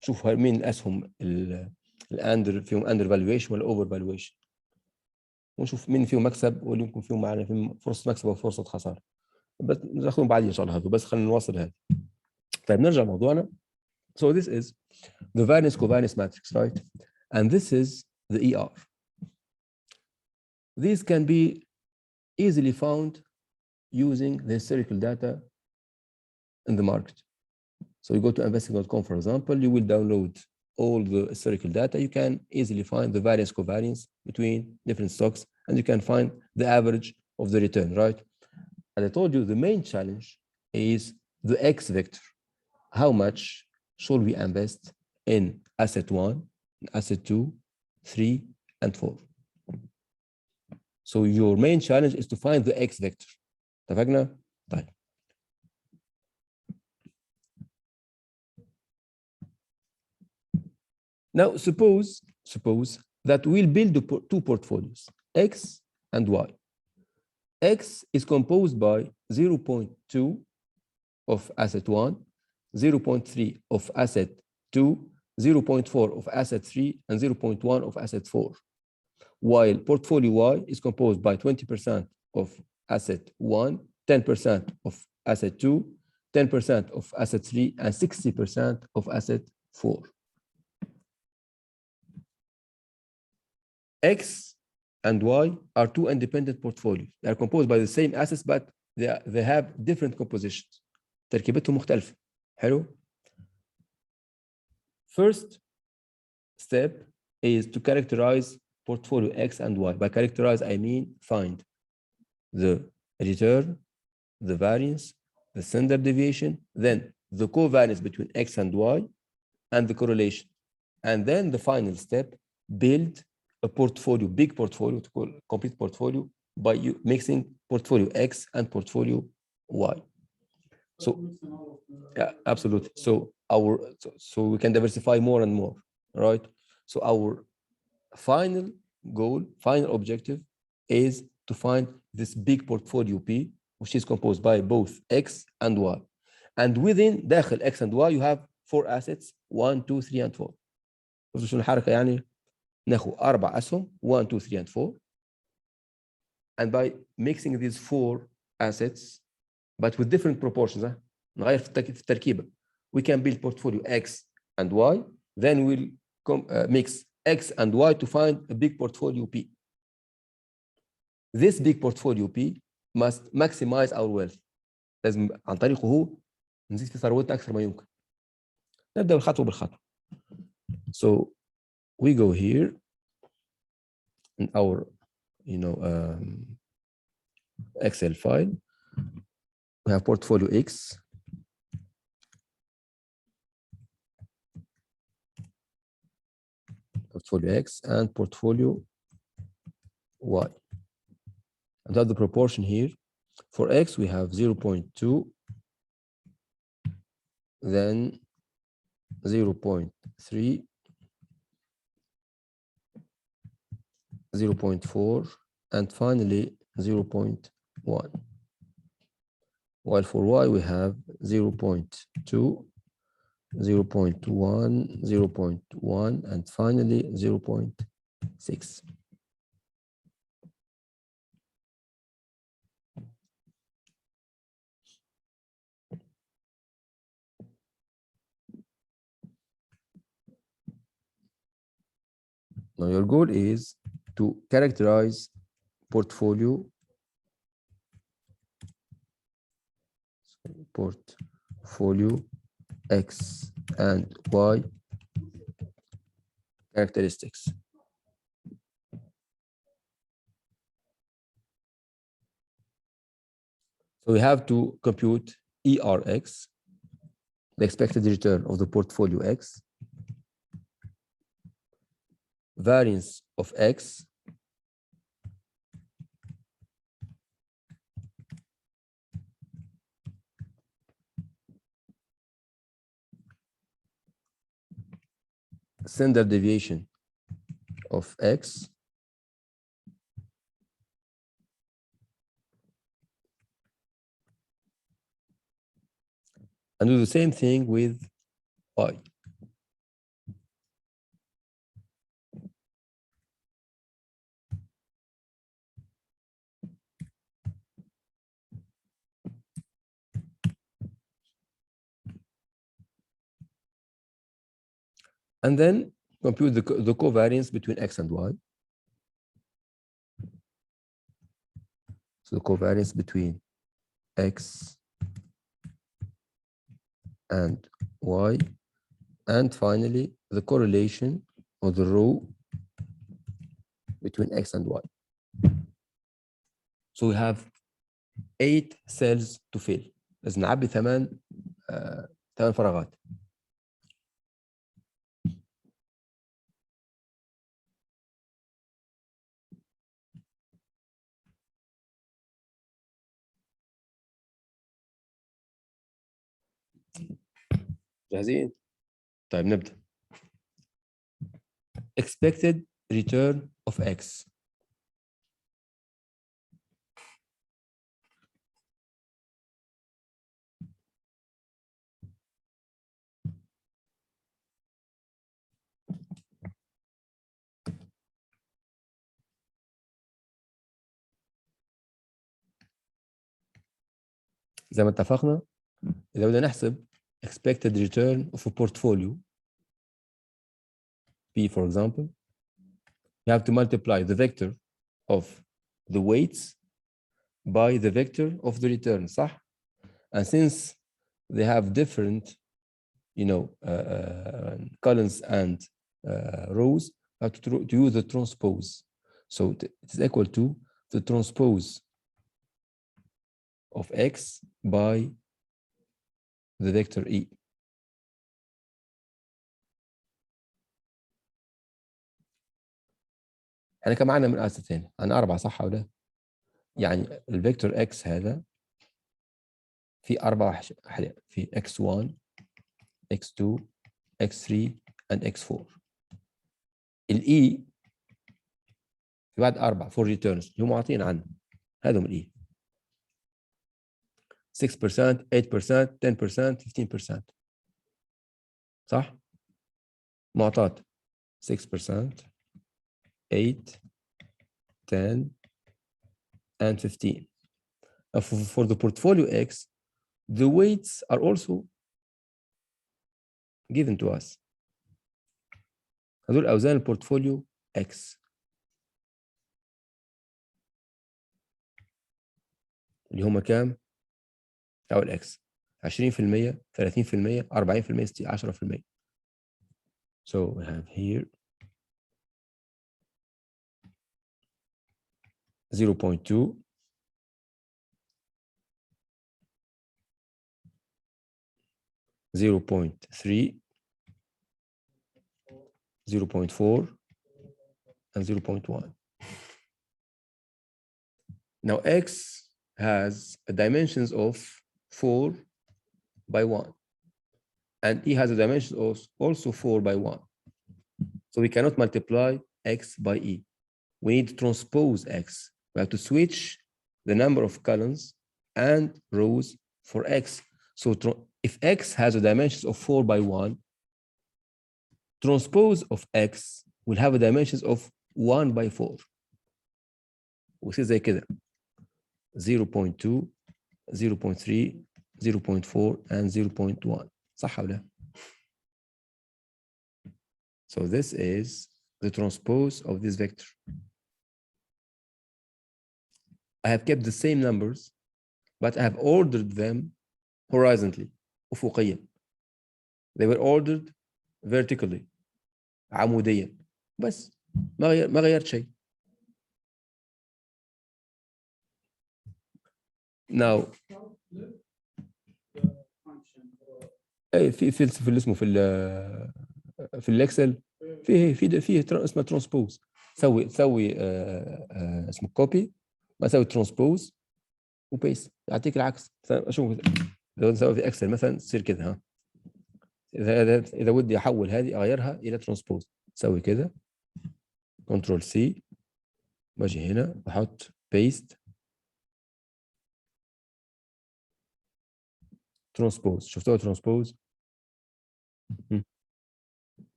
شوف مين الأسهم الأندر فيهم أندر فالويشن ولا أوفر فالويشن ونشوف مين فيهم مكسب واللي يمكن فيهم معنا في فرصة مكسب أو فرصة خسارة. بس ناخدهم بعدين ان شاء الله، بس خلينا نواصل هذا. طيب نرجع لموضوعنا. So this is the variance covariance matrix, right? And this is the ER. These can be easily found using the historical data in the market. So you go to investing.com, for example, you will download all the historical data. You can easily find the variance covariance between different stocks, and you can find the average of the return, right? And I told you the main challenge is the X vector. How much should we invest in asset 1, asset 2, 3, and 4? So your main challenge is to find the X vector. اتفقنا؟ طيب. Now suppose that we'll build two portfolios, X and Y. X is composed by 0.2 of asset 1, 0.3 of asset 2, 0.4 of asset 3, and 0.1 of asset 4. While portfolio Y is composed by 20% of asset 1, 10% of asset 2, 10% of asset 3, and 60% of asset 4. X and Y are two independent portfolios. They are composed by the same assets, but they have different compositions. تركيبتهم مختلفة. حلو. First step is to characterize portfolio X and Y. By characterize, I mean find the return, the variance, the standard deviation, then the covariance between X and Y, and the correlation. And then the final step, build a portfolio, big portfolio, to call complete portfolio, by mixing portfolio X and portfolio Y. So, yeah, absolutely. So we can diversify more and more, right? So our final goal, final objective is to find this big portfolio P, which is composed by both X and Y. And within داخل X and Y, you have 4 assets, 1, 2, 3, and 4. شفتوا شنو الحركة يعني؟ ناخذ 4 أسهم 1, 2, 3, and 4. And by mixing these 4 assets, but with different proportions, نغير في التركيبة. We can build portfolio X and Y, then we'll mix X and Y to find a big portfolio P. This big portfolio P must maximize our wealth. لازم عن طريقه هو نزيد في ثروتنا أكثر ما يمكن. نبدأ بالخطوة بالخطوة. So we go here in our, Excel file. We have portfolio X. Portfolio X and portfolio Y. And that's the proportion here. For X, we have 0.2, then 0.3, 0.4, and finally 0.1. While for Y, we have 0.2, 0.1, 0.1, and finally 0.6. Now your goal is to characterize portfolio X and Y characteristics. So we have to compute ERX, the expected return of the portfolio X, variance of X, standard deviation of X, and do the same thing with Y. and then compute the covariance between x and y. So the covariance between x and y, and finally the correlation or the row between x and y. So we have 8 cells to fill. لازم نعبي 8 فراغات. جاهزين؟ طيب نبدأ. Expected return of x. زي ما اتفقنا إذا بدنا نحسب expected return of a portfolio P, for example, you have to multiply the vector of the weights by the vector of the return, صح? And since they have different, columns and rows, you have to use the transpose. So it is equal to the transpose of x by the vector E. احنا كم معنا من اسيت هنا؟ عندنا 4 صح ولا لا؟ يعني الفيكتور اكس هذا في 4 احياء، في x1 x2 x3 and x4. الاي في بعد 4 4 ريتيرنز اللي هم معطين عنه، هذول الاي 6% 8% 10% 15%، صح؟ معطات 6% 8 10 and 15. For the portfolio X, the weights are also given to us. هذول أوزان البورتفوليو X اللي هم كام؟ أو الإكس 20% 30% 40% 10%. So we have here 0.2 0.3 0.4 and 0.1. Now X has dimensions of 4 by 1 and E has a dimension of also 4 by 1. So we cannot multiply X by E. We need to transpose X. We have to switch the number of columns and rows for X. So if X has a dimensions of 4 by 1, transpose of X will have a dimensions of 1 by 4. ويصير زي كده 0.2 0.3 0.4 and 0.1. صح ولا لا؟ So this is the transpose of this vector. I have kept the same numbers, but I have ordered them horizontally, أفقيا. They were ordered vertically, عموديا. بس ما غيرت شيء. Now في اللي اسمه في الاكسل فيه اسمه ترانسبوز. تسوي اسمه كوبي، ما تسوي ترانسبوز وبيست يعطيك العكس. اشوف لو نسوي في اكسل مثلا تصير كده، ها اذا ودي احول هذه اغيرها الى ترانسبوز، اسوي كده كنترول سي، باجي هنا بحط بيست ترانسبوز. شفتوها ترانسبوز؟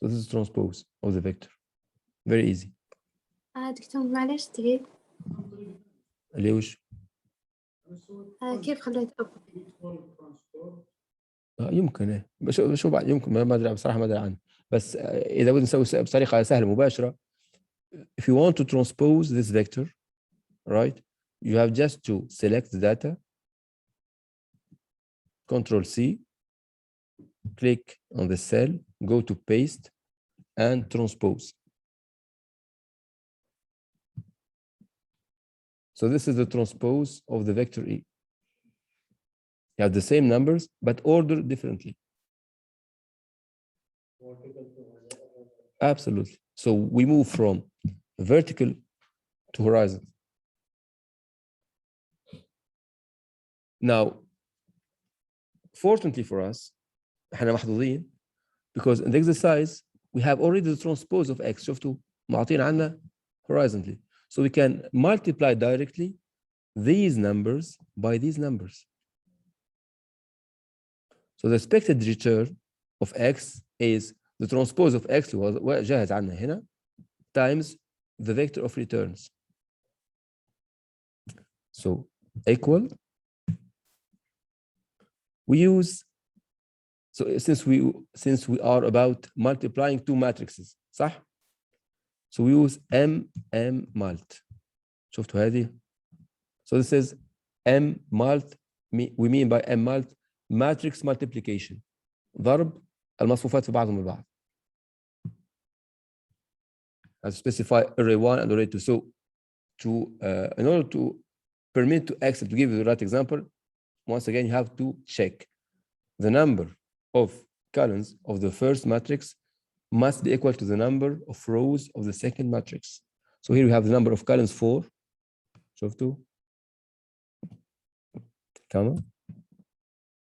So this is transpose of the vector. Very easy. دكتور معلش دقيقة. اللي وش؟ كيف خليت يمكن إيه. شو بعد يمكن ما ادري بصراحه، ما ادري عنه. بس اذا بدنا نسوي بطريقه سهله مباشره، if you want to transpose this vector, right, you have just to select the data, Control C, click on the cell, go to paste, and transpose. So this is the transpose of the vector E. You have the same numbers, but ordered differently. Absolutely. So we move from vertical to horizon. Now, fortunately for us, احنا محظوظين, because in the exercise we have already the transpose of x. شفتوا معطين عنا horizontally. So we can multiply directly these numbers by these numbers. So the expected return of x is the transpose of x جاهز عنا هنا times the vector of returns. So equal, we use, so since we are about multiplying two matrices, صح? So we use m mult. شفتوا هذه? So this is m mult, we mean by m mult matrix multiplication, ضرب المصفوفات في بعضهم البعض. I specify array 1 and array 2. So in order to permit to X to give you the right example, once again you have to check the number of columns of the first matrix must be equal to the number of rows of the second matrix. So here we have the number of columns 4. شفتوا? comma,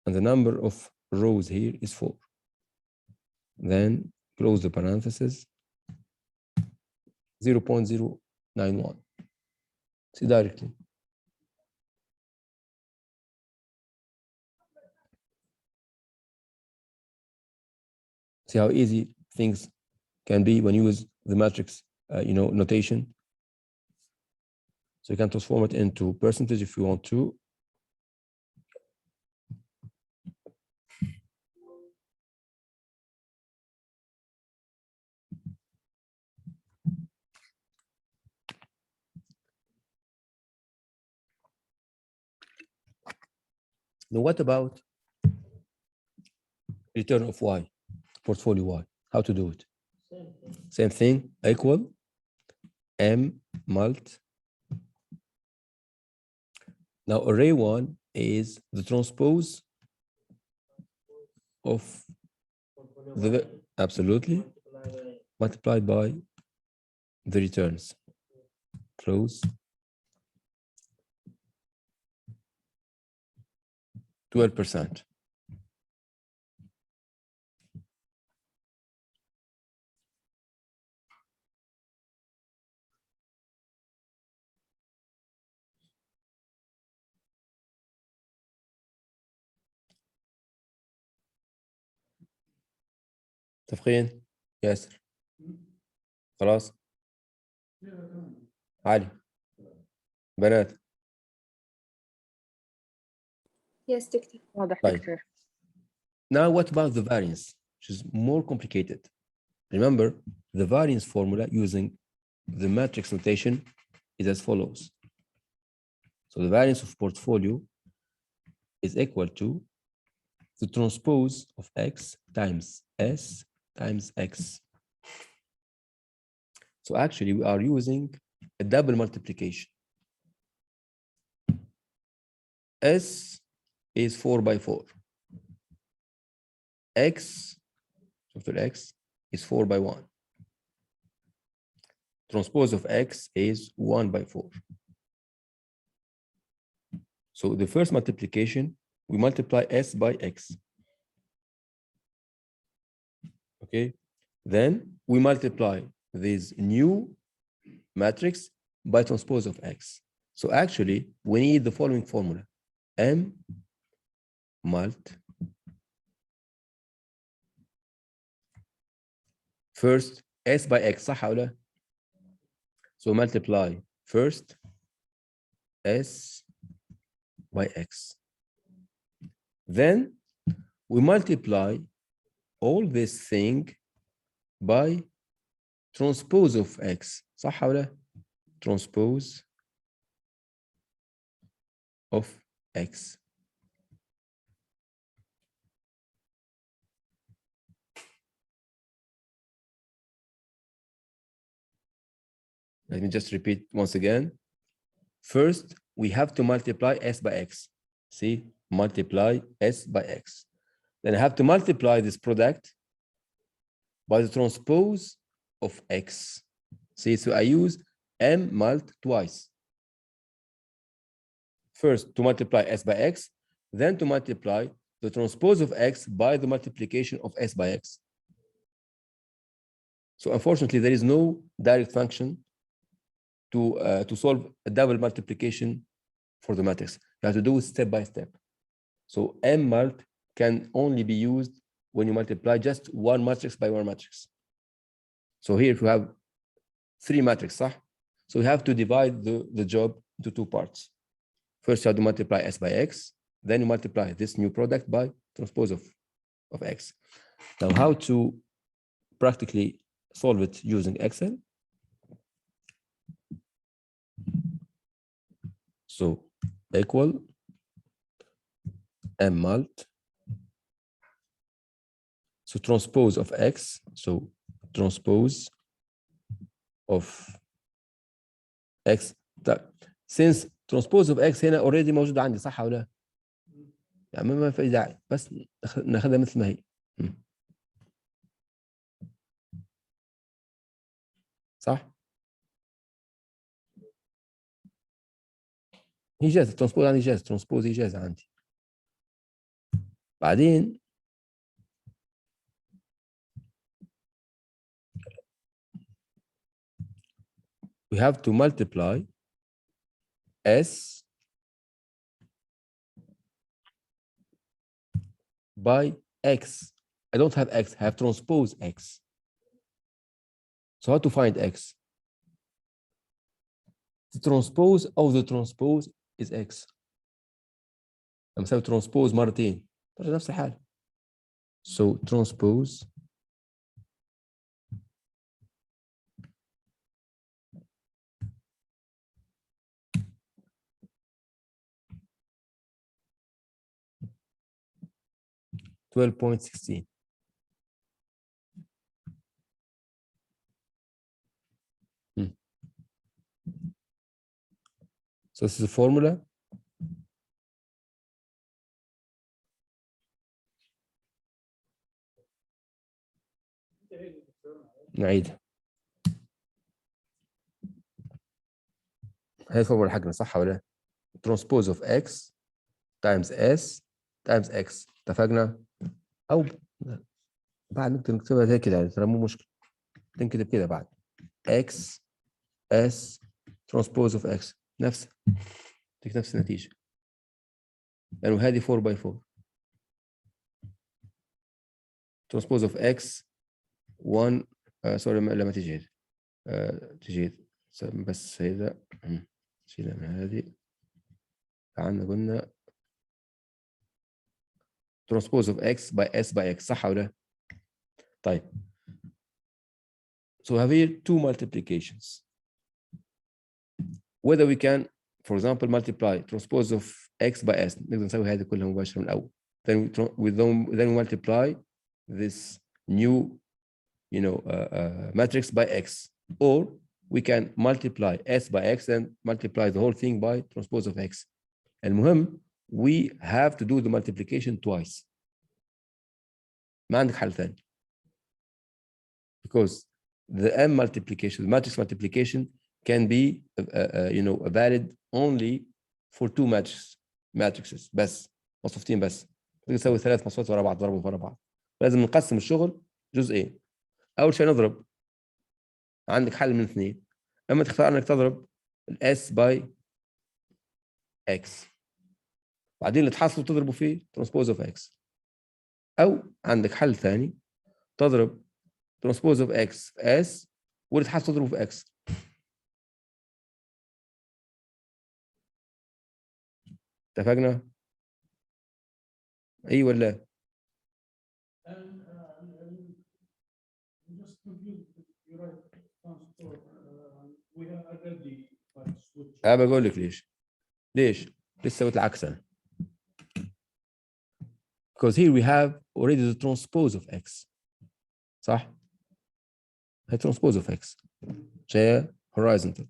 and the number of rows here is 4. Then close the parenthesis, 0.091. See directly. See how easy things can be when you use the matrix, notation. So you can transform it into percentage if you want to. Now, what about return of Y, portfolio Y? How to do it? Same thing, equal m mult. Now, array 1 is the transpose of the, absolutely, multiplied by the returns. Close. 12%. متفقين؟ ياسر خلاص؟ علي بنات. Yes, دكتور. واضح طيب. دكتور. Now what about the variance, which is more complicated? Remember, the variance formula using the matrix notation is as follows. So the variance of portfolio is equal to the transpose of x times s times x. So actually we are using a double multiplication. S is 4 by 4. X, after x, is 4 by 1. Transpose of x is 1 by 4. So the first multiplication, we multiply s by x. Okay, then we multiply this new matrix by transpose of x. So actually, we need the following formula: m mult first s by x, صح ولا لا؟ So multiply first s by x. Then we multiply all this thing by transpose of x. صح ولا؟ transpose of x. Let me just repeat once again. First, we have to multiply s by x. See, multiply s by x. Then I have to multiply this product by the transpose of x. See, so I use m mult twice. First, to multiply s by x, then to multiply the transpose of x by the multiplication of s by x. So unfortunately, there is no direct function to solve a double multiplication for the matrix. You have to do it step by step. So m mult can only be used when you multiply just one matrix by one matrix. So here if you have three matrices, صح? So you have to divide the job into two parts. First, you have to multiply s by x, then you multiply this new product by transpose of x. Now, how to practically solve it using Excel? So equal m mult. So transpose of x. So transpose of x. Since transpose of x هنا already موجودة عندي، صح ولا لا؟ يعني ما في داعي، بس ناخدها مثل ما هي. صح؟ هي جاهزة، ترانسبوز عندي جاهزة، ترانسبوز هي جاهزة عندي. بعدين we have to multiply s by x. I don't have x, I have transpose x. So how to find x? The transpose of the transpose is x. لما اسوي transpose مرتين ترجع نفس الحالة. So transpose $12.16. So this is the formula. نعيدها. هي الفورمولا حقنا، صح ولا لا؟ transpose of x times s times x. اتفقنا؟ او بعد نقدر نكتبها زي كده يعني، ترى مو مشكله، تنكتب كده بعد x s transpose of x نفس النتيجه، لانه يعني هذه 4 by 4 transpose of x 1 سوري لما تجي تجي بس هذا شيلها من هذه. عندنا قلنا transpose of x by s by x، صح ولا؟ طيب. So we have here two multiplications. Whether we can, for example, multiply transpose of x by s. نقدر نسوي هذه كلها مباشرة من الأول. Then we multiply this new, matrix by x. Or we can multiply s by x and multiply the whole thing by transpose of x. المهم we have to do the multiplication twice. ما عندك حل ثاني. Because the m multiplication, the matrix multiplication can be valid only for two matrices بس، مصفوفتين بس. تقدر تسوي ثلاث مصفوفات ورا بعض، ضربهم ورا بعض. لازم نقسم الشغل جزئين. أول شيء نضرب، عندك حل من اثنين، اما تختار انك تضرب الاس باي اكس، بعدين اللي تحصله تضربه فيه ترانسبوز اوف اكس، او عندك حل ثاني تضرب ترانسبوز اوف اكس في اس واللي تحصله تضربه في اكس. اتفقنا؟ اي ولا انا بقول لك ليش لسه سويت العكس انا. because here we have already the transpose of x صح؟ هي transpose of x عشان horizontal،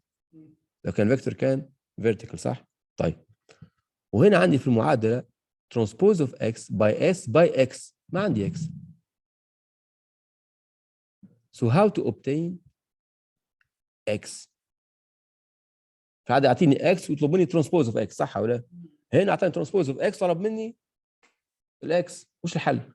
لو كان فيكتور كان vertical صح؟ طيب وهنا عندي في المعادلة transpose of x by s by x، ما عندي x. so how to obtain x؟ فعاد يعطيني x ويطلب مني transpose of x صح ولا لا؟ هنا اعطاني transpose of x طلب مني الاكس، وش الحل؟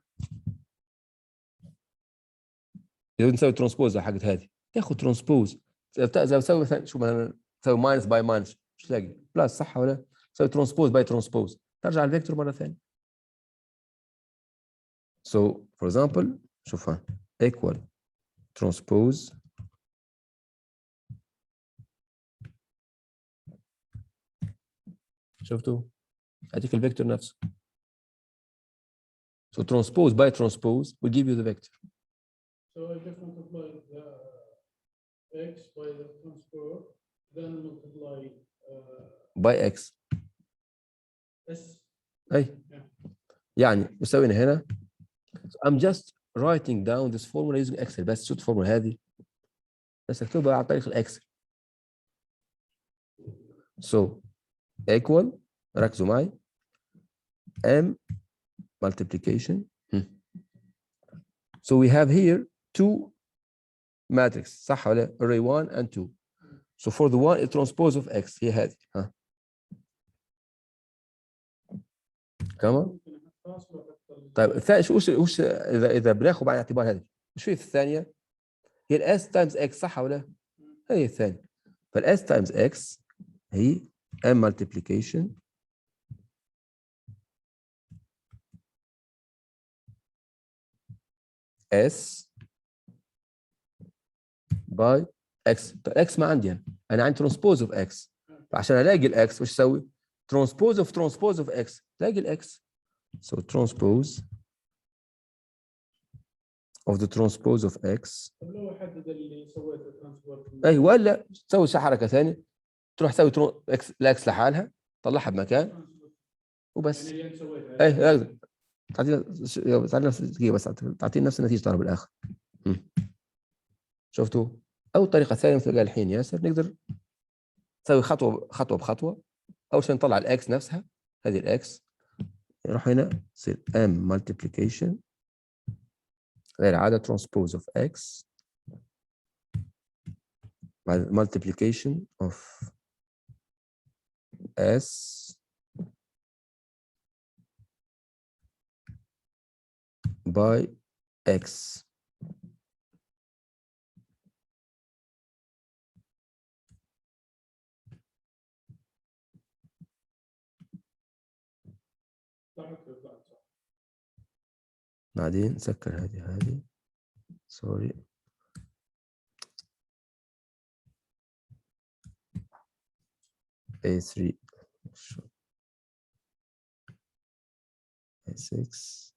اذا نسوي ترانسبوز على حاجه هذه تاخذ ترانسبوز، اذا بسوي شو مثلا تسوي ماينس باي ماينس شو تلاقي؟ بلس صح ولا لا؟ تسوي ترانسبوز باي ترانسبوز ترجع الفيكتور مره ثانيه. so for example شوفها equal transpose شفتوا؟ هديك الفيكتور نفسه. so transpose by transpose will give you the vector. So I just multiply the x by the transpose, then multiply by x. s. اي يعني مسوينا هنا so I'm just writing down this formula using Excel. بس شو الفورمولا هذه؟ بس اكتبها عن طريق الاكسل. so equal ركزوا معي m multiplication. so we have here two matrix صح ولا array 1 and 2. so for the one it transpose of x هي هذه ها كمان. طيب الثاني وش اذا بناخذ بعين الاعتبار هذه وش في الثانيه؟ هي الاس تايمز اكس صح ولا؟ هي الثانيه. فالاس تايمز اكس هي m multiplication s باي اكس. اكس ما عندي انا عندي ترانسبوز اوف اكس، فعشان الاقي الاكس وش اسوي؟ ترانسبوز اوف اكس تلاقي الاكس. so transpose of the transpose of x. طب لو احدد اللي سويته ترانسبورت اي ولا تسوي حركه ثانيه تروح تسوي اكس الاكس لحالها طلعها بمكان وبس. يعني اللي سويته اي تعطينا نفس دقيقه بس تعطينا نفس النتيجه ترى بالاخر. شفتوا؟ او الطريقه الثانيه مثل قال الحين ياسر نقدر نسوي خطوه بخطوه. اول شيء نطلع الاكس نفسها هذه الاكس نروح هنا تصير m multiplication غير عاده transpose of x بعد multiplication of s by x. بعدين نسكر هذه سوري A3 A6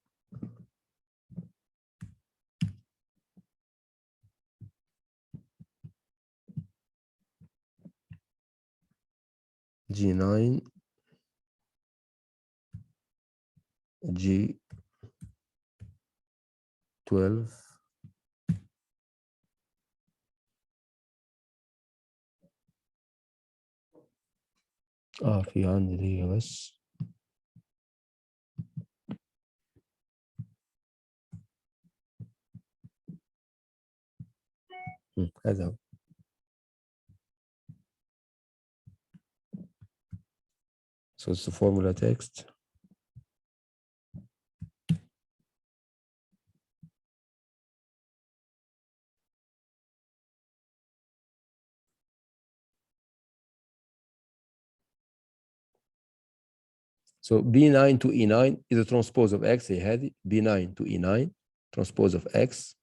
G9 G12 في عندي دي بس هذا هو. So it's the formula text. So B9 to E9 is a transpose of X. هي هذه B9 to E9 transpose of X.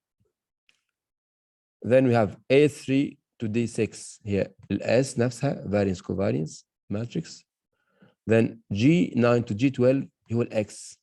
Then we have A3 to D6 هي الS نفسها variance covariance matrix. Then G9 to G12 هو الX.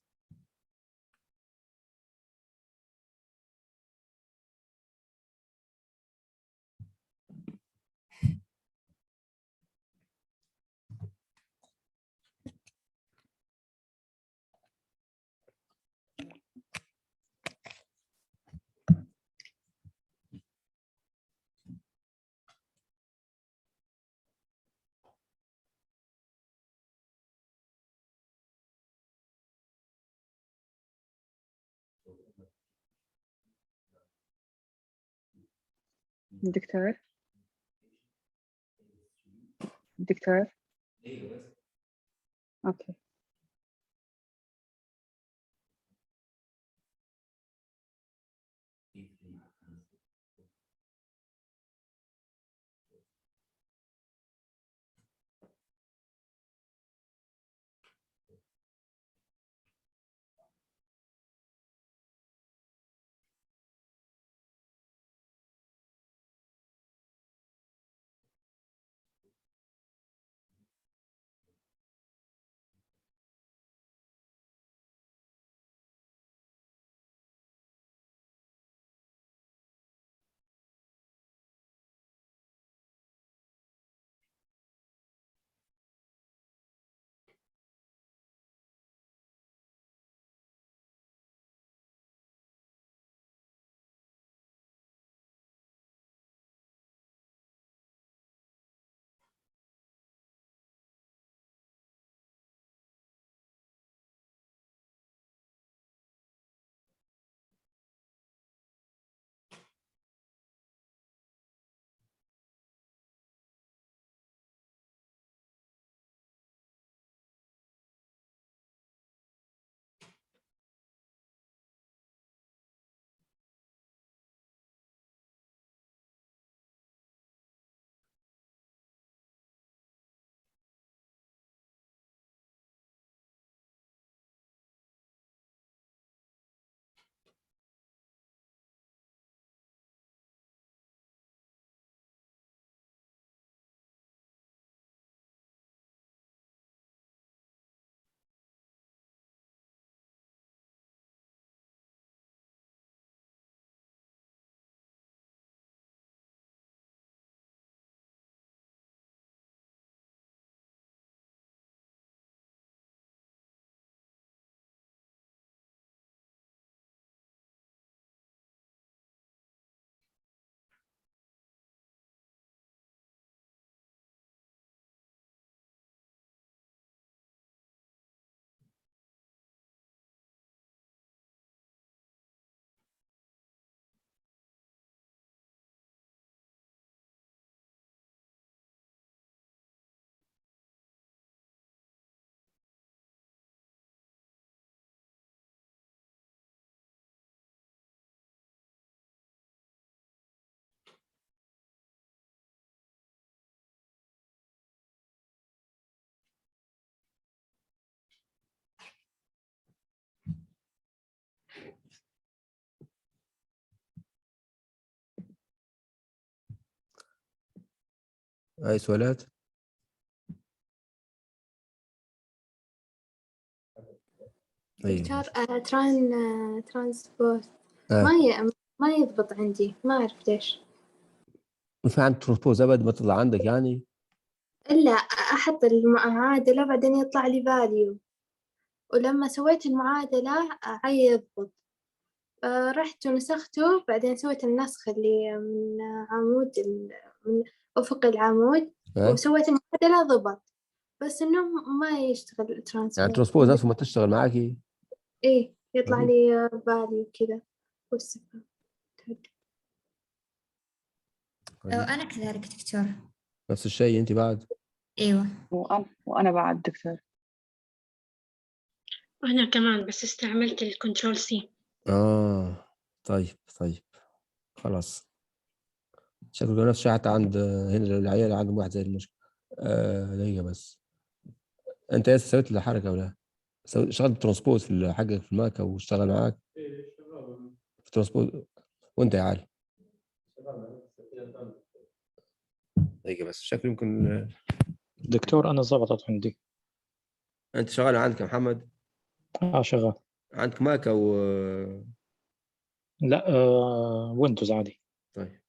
دكتور دكتور اوكي. أي سؤالات؟ أيوة. دكتور ترانسبورت آه. ما يضبط عندي، ما أعرف ليش. في عندك ترانسبوز أبد ما تطلع عندك يعني؟ إلا أحط المعادلة بعدين يطلع لي فاليو، ولما سويت المعادلة يضبط. رحت ونسخته، بعدين سويت النسخ اللي من عمود من أفق العمود، آه. وسويت المعادلة ضبط، بس إنه ما يشتغل يعني الترانسبورت. الترانسبوز نفسه ما تشتغل معاكي؟ إيه يطلع غريب. لي فاليو كذا والصفر. غريب. أنا كذلك دكتور. نفس الشيء أنت بعد؟ أيوة. وأنا بعد دكتور. وأنا كمان بس استعملت الكنترول سي. طيب خلاص. شكله نفس الشيء حتى عند هنا العيال عندهم واحد زي المشكلة. دقيقة بس. أنت سويت الحركة ولا؟ اشتغلت ترانسبوز في الحاجة في الماك أو اشتغل معاك ايه شغال. في ترانسبوز؟ وأنت يا علي؟ دقيقة بس شكله يمكن. دكتور أنا ضبطت عندي. أنت شغال عندك يا محمد؟ شغال. عندك ماك أو لا ويندوز عادي. طيب.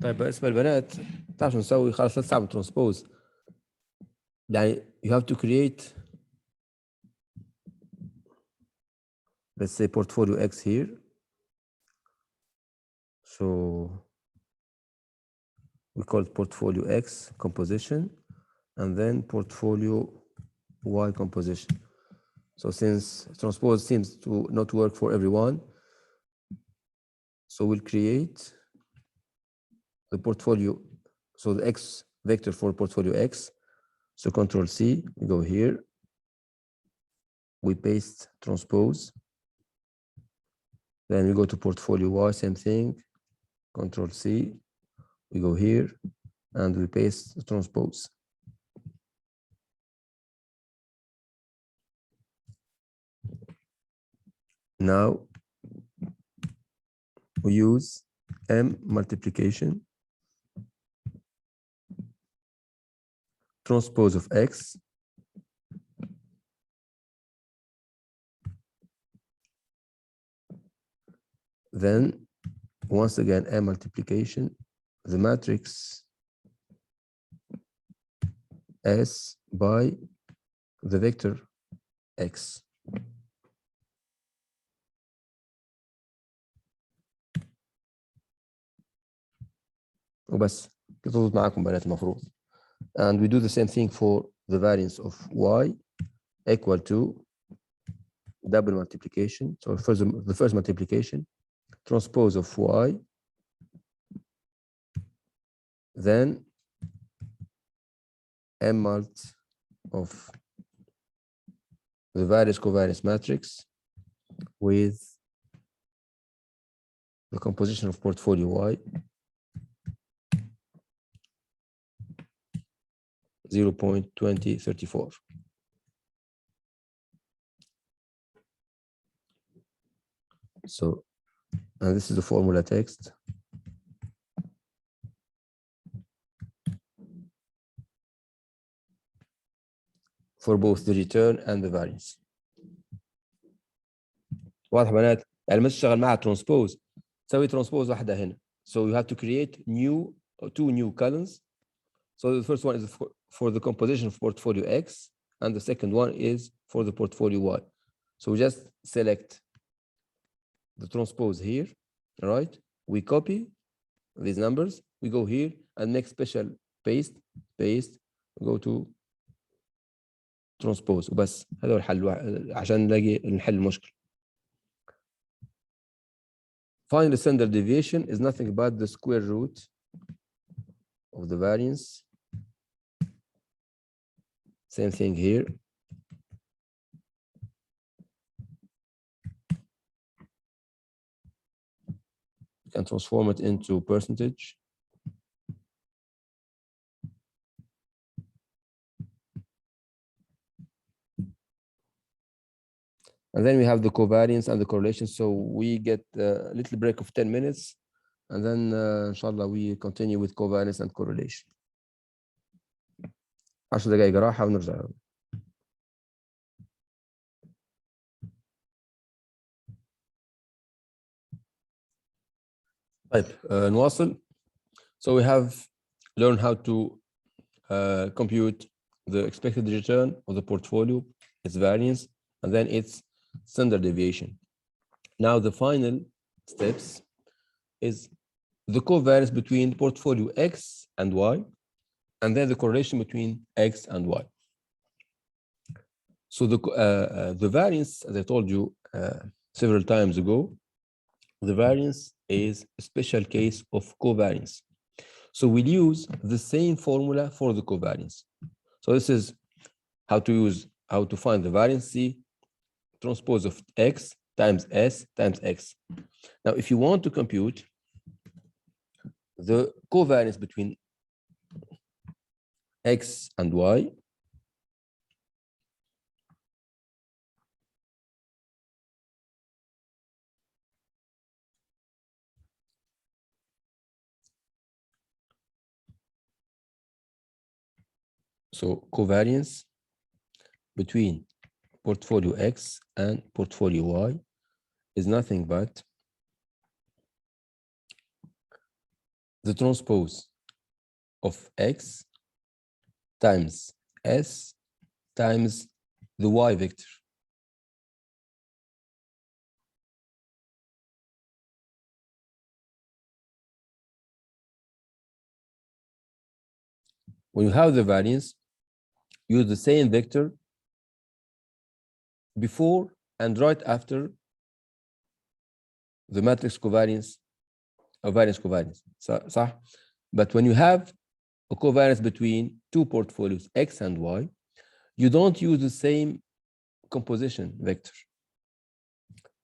طيب بالنسبه للبنات تعرف شو نسوي؟ خلاص لا تعمل ترانسبوز، يعني you have to create, let's say, portfolio X here. So we call it portfolio X composition and then portfolio Y composition. So since transpose seems to not work for everyone, so we'll create the portfolio, so the X vector for portfolio X. So Control C, we go here, we paste transpose, then we go to portfolio Y, same thing, Control C, we go here, and we paste the transpose. Now we use M multiplication, transpose of X, then once again M multiplication, the matrix S by the vector X. وبس كده تظبط معاكم بنات المفروض. And we do the same thing for the variance of y equal to double multiplication. So first, the first multiplication, transpose of y, then m mult of the variance covariance matrix with the composition of portfolio y 0.2034. So, and this is the formula text. For both the return and the variance. واضح بنات؟ يعني لما تشتغل مع transpose تسوي transpose واحدة هنا. So you have to create two new columns. So the first one is for the composition of portfolio X, and the second one is for the portfolio Y. So we just select the transpose here, all right? We copy these numbers, we go here and make special paste, go to transpose وبس. هذا هو الحل عشان نحل المشكلة. Final standard deviation is nothing but the square root of the variance. Same thing here. You can transform it into percentage. And then we have the covariance and the correlation. So we get a little break of 10 minutes. And then, inshallah, we continue with covariance and correlation. 10 دقائق راحة ونرجع. طيب نواصل. So we have learned how to compute the expected return of the portfolio, its variance, and then its standard deviation. Now the final steps is the covariance between portfolio X and Y, and then the correlation between X and Y. So the variance, as I told you several times ago, the variance is a special case of covariance. So we'll use the same formula for the covariance. So this is how to find the variance. C transpose of X times S times X. Now, if you want to compute the covariance between X and Y, so covariance between portfolio X and portfolio Y is nothing but the transpose of X times S times the Y vector. When you have the variance, use the same vector before and right after the matrix covariance or variance covariance. صح? But when you have a covariance between two portfolios X and Y, you don't use the same composition vector.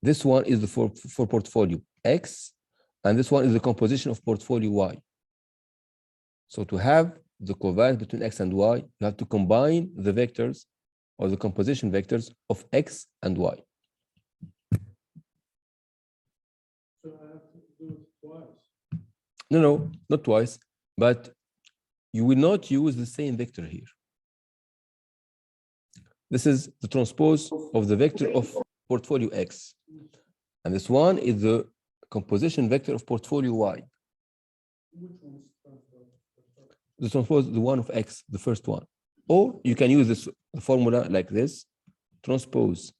This one is for portfolio X, and this one is the composition of portfolio Y. So to have the covariance between X and Y, you have to combine the vectors or the composition vectors of X and Y. So I have to do it twice. No, not twice, but you will not use the same vector here. This is the transpose of the vector of portfolio X. And this one is the composition vector of portfolio Y. Which one's transpose? The transpose, the one of X, the first one. Or you can use this formula like this, transpose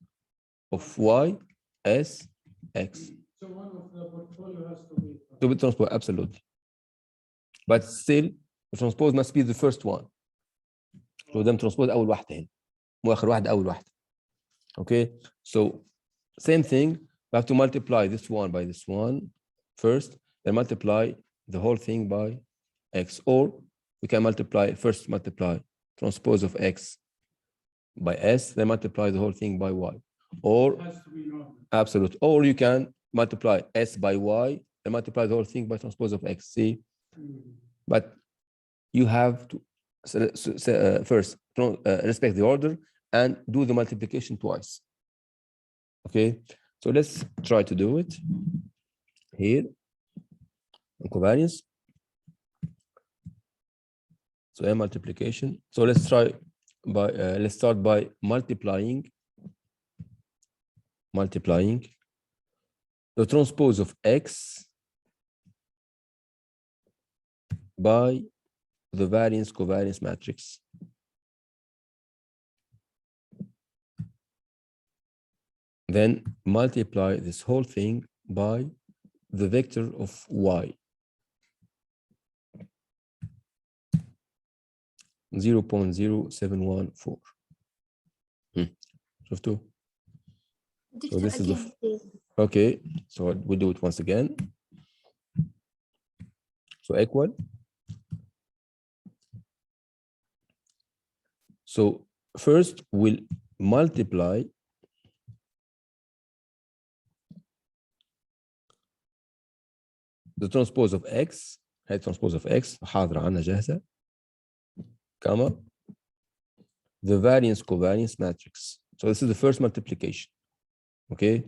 of Y, S, X. So one of the portfolio has to be To be transpose, absolutely. but still the transpose must be the first one. So them transpose أول واحدة هنا وآخر واحدة أول واحدة. Okay, so same thing, we have to multiply this one by this one first, then multiply the whole thing by x, or we can first multiply transpose of x by s, then multiply the whole thing by y, or It has to be normal. absolute, or you can multiply s by y and multiply the whole thing by transpose of x. See, but you have to first respect the order and do the multiplication twice. Okay, so let's try to do it here in covariance. So a multiplication. So let's try by let's start by multiplying the transpose of x by the variance covariance matrix. Then multiply this whole thing by the vector of y. 0.0714. شفتوا? So this is the okay. So we do it once again. So equal. So first we'll multiply the transpose of x. هي transpose of x حاضرة عنا جاهزة. Comma the variance covariance matrix. So this is the first multiplication. Okay,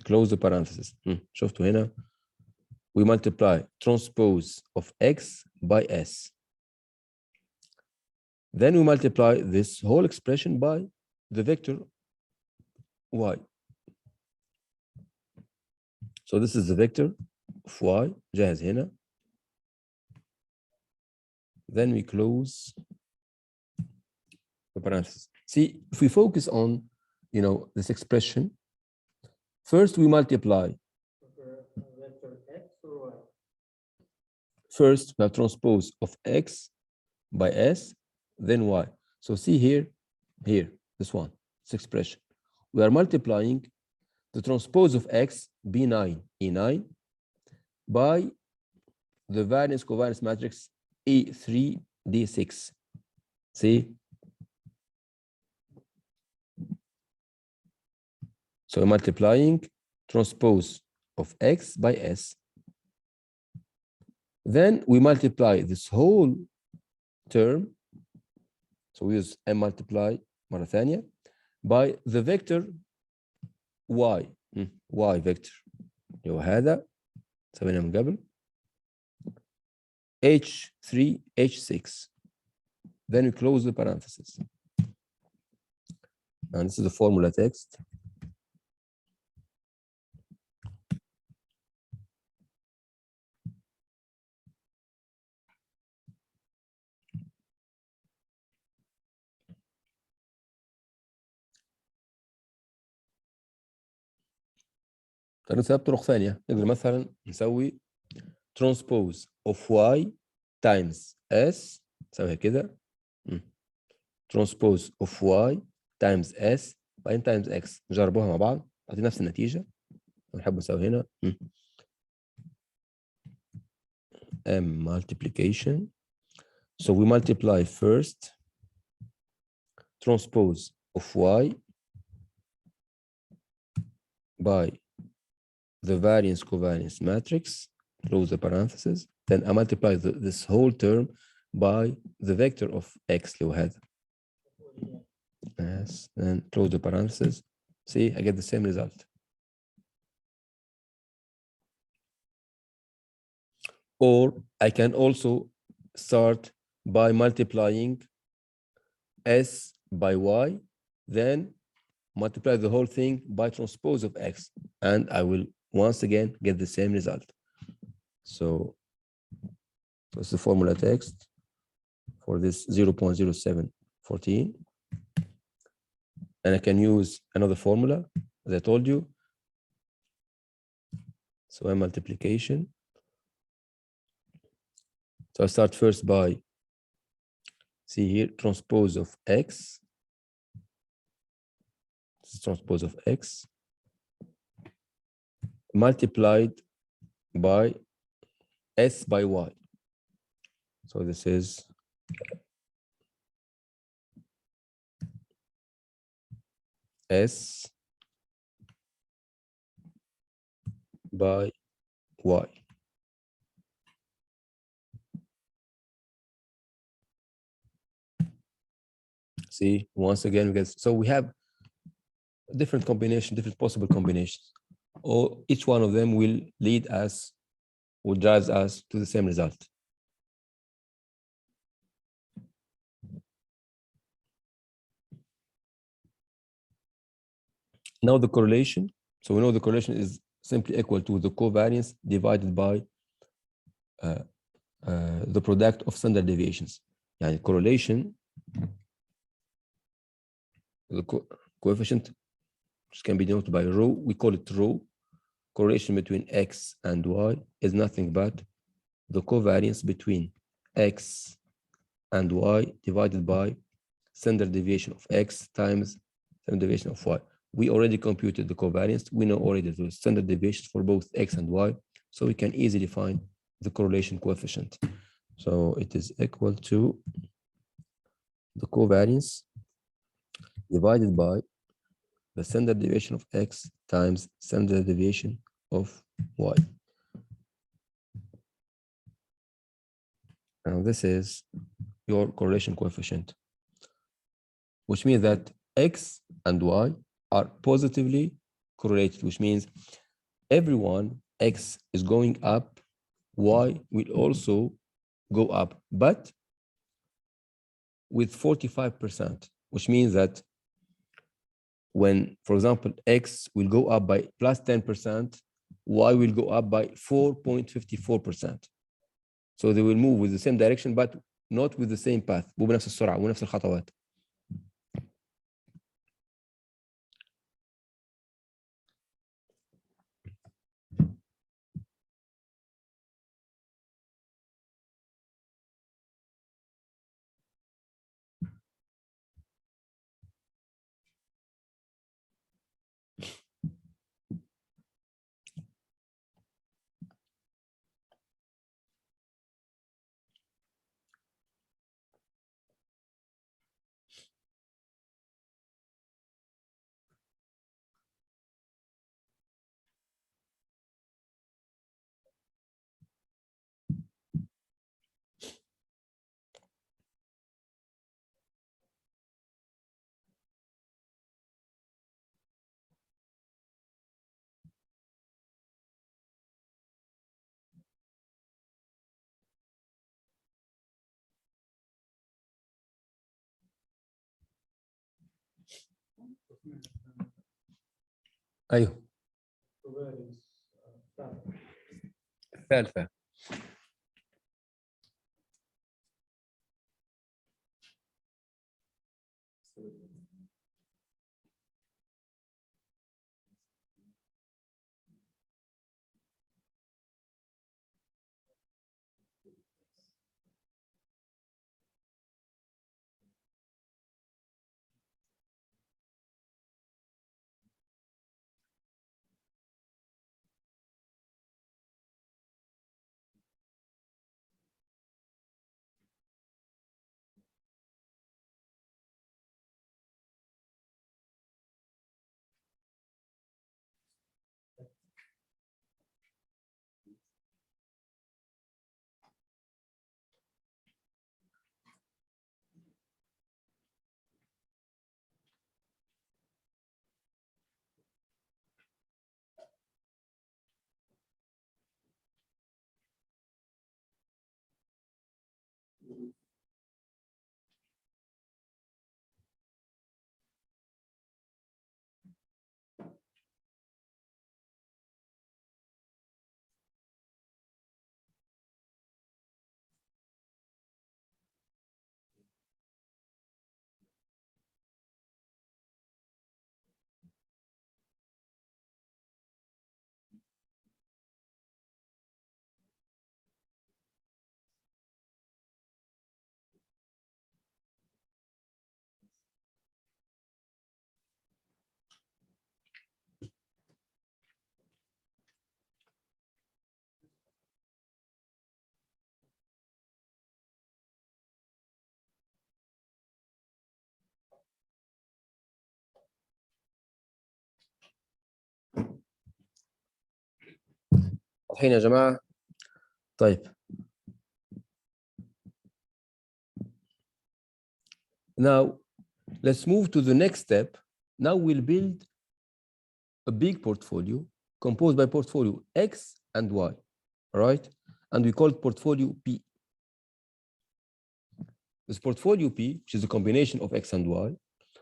close the parenthesis. شفتوا هنا we multiply transpose of x by s. Then we multiply this whole expression by the vector y. So this is the vector of y جاهز هنا. Then we close the parenthesis. See, if we focus on, this expression, first we multiply. First, we have transpose of x by s, then y. So see here, this one, this expression. We are multiplying the transpose of x, B9, E9, by the variance covariance matrix E3, D6. See? So multiplying transpose of x by s. Then we multiply this whole term. So we use m multiply مرة ثانية by the vector y. Y vector. اللي هو هذا سوينا من قبل. H3, H6. Then we close the parenthesis. And this is the formula text. نقدر نسوي بطرق ثانية. نقدر مثلا نسوي transpose of y times s. نسويها كده. transpose of y times s بعدين times x. نجربوها مع بعض. تعطي نفس النتيجة. نحب نسوي هنا m multiplication. So we multiply first transpose of y by the variance covariance matrix, close the parenthesis, then I multiply this whole term by the vector of x اللي هو هذا. Yes, and close the parenthesis. See, I get the same result. Or I can also start by multiplying s by y, then multiply the whole thing by transpose of x, and I will once again get the same result. So that's the formula text for this 0.0714. And I can use another formula, as I told you. So a multiplication So I start first by, see here, transpose of X. This is transpose of X multiplied by S by Y. So this is S by Y. See, once again, because so we have different combination, different possible combinations, or each one of them will lead us, will drive us to the same result. Now the correlation. So we know the correlation is simply equal to the covariance divided by the product of standard deviations. Yani correlation, the coefficient, which can be denoted by rho, we call it rho. Correlation between X and Y is nothing but the covariance between X and Y divided by standard deviation of X times standard deviation of Y. We already computed the covariance. We know already the standard deviations for both X and Y, so we can easily find the correlation coefficient. So it is equal to the covariance divided by the standard deviation of X times standard deviation of Y. And this is your correlation coefficient, which means that X and Y are positively correlated, which means everyone X is going up, Y will also go up, but with 45%, which means that when, for example, X will go up by plus 10%, Y will go up by 4.54%. So they will move with the same direction, but not with the same path. مو بنفس السرعة ونفس الخطوات. أيوه. الثالثة. واضحين يا جماعة؟ طيب. Now, let's move to the next step. Now we'll build a big portfolio composed by portfolio X and Y, right? And we call it portfolio P. This portfolio P, which is a combination of X and Y,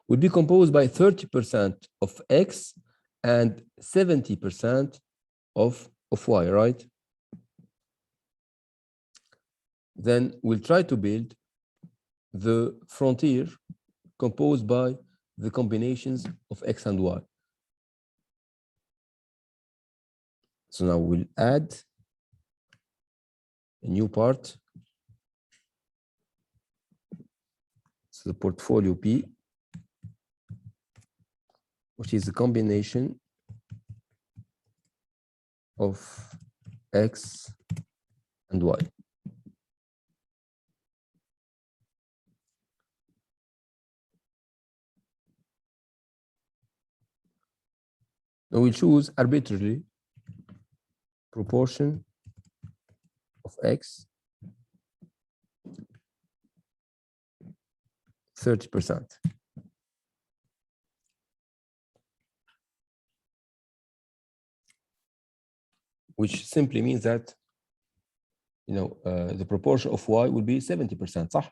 will be composed by 30% of X and 70% of Y, right? Then we'll try to build the frontier composed by the combinations of X and Y. So now we'll add a new part. So the portfolio P, which is a combination of X and Y. Now we'll choose arbitrarily proportion of X 30%. Which simply means that the proportion of Y will be 70%. صح?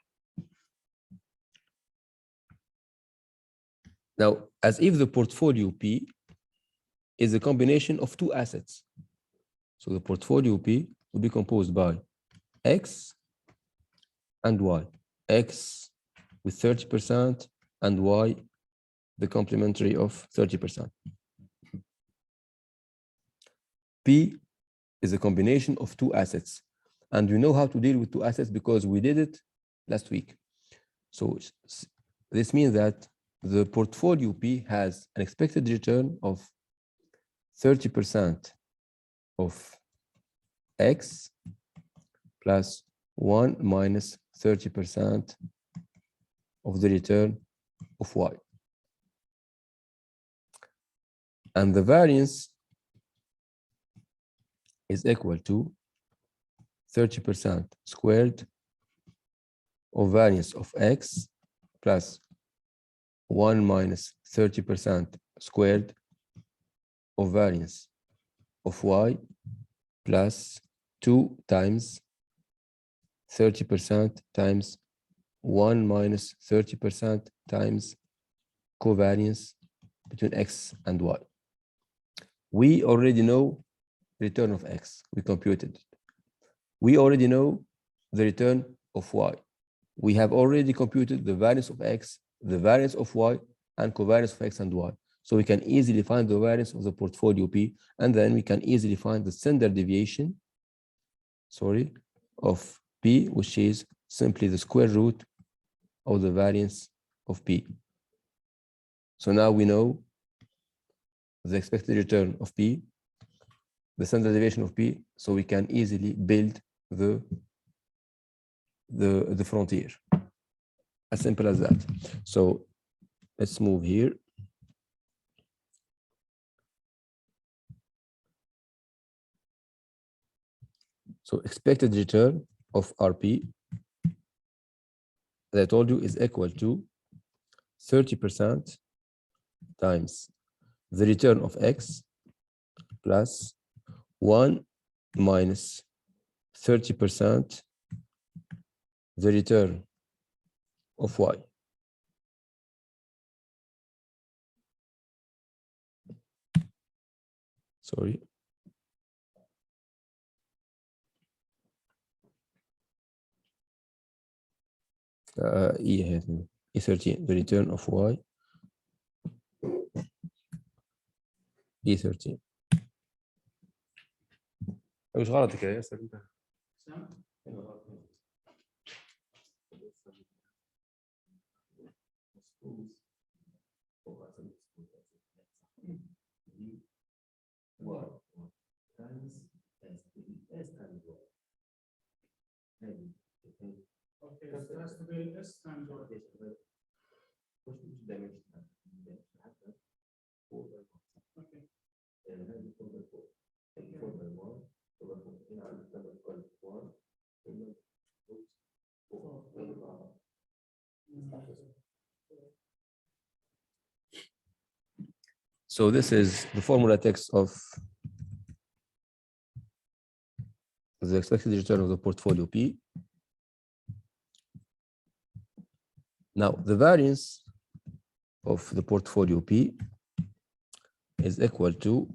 Now, as if the portfolio P is a combination of two assets. So the portfolio P will be composed by X and Y. X with 30% and Y the complementary of 30%. P is a combination of two assets. And we know how to deal with two assets because we did it last week. So this means that the portfolio P has an expected return of 30% of X plus 1 minus 30% of the return of Y. And the variance is equal to 30% squared of variance of X plus 1 minus 30% squared of variance of Y plus 2 times 30% times 1 minus 30% times covariance between X and Y. We already know the return of X. We computed it. We already know the return of Y. We have already computed the variance of X, the variance of Y, and covariance of X and Y. So we can easily find the variance of the portfolio P, and then we can easily find the standard deviation, of P, which is simply the square root of the variance of P. So now we know the expected return of P, the standard deviation of P, so we can easily build the frontier. As simple as that. So let's move here. So expected return of RP, as I told you, is equal to 30% times the return of X plus 1 minus 30% the return of Y. Sorry. E13, the return of Y. E13. مش غلطك يا ياسر انت. Okay, so it has to be S times Y. Okay. So this is the formula text of the expected return of the portfolio P. Now, the variance of the portfolio P is equal to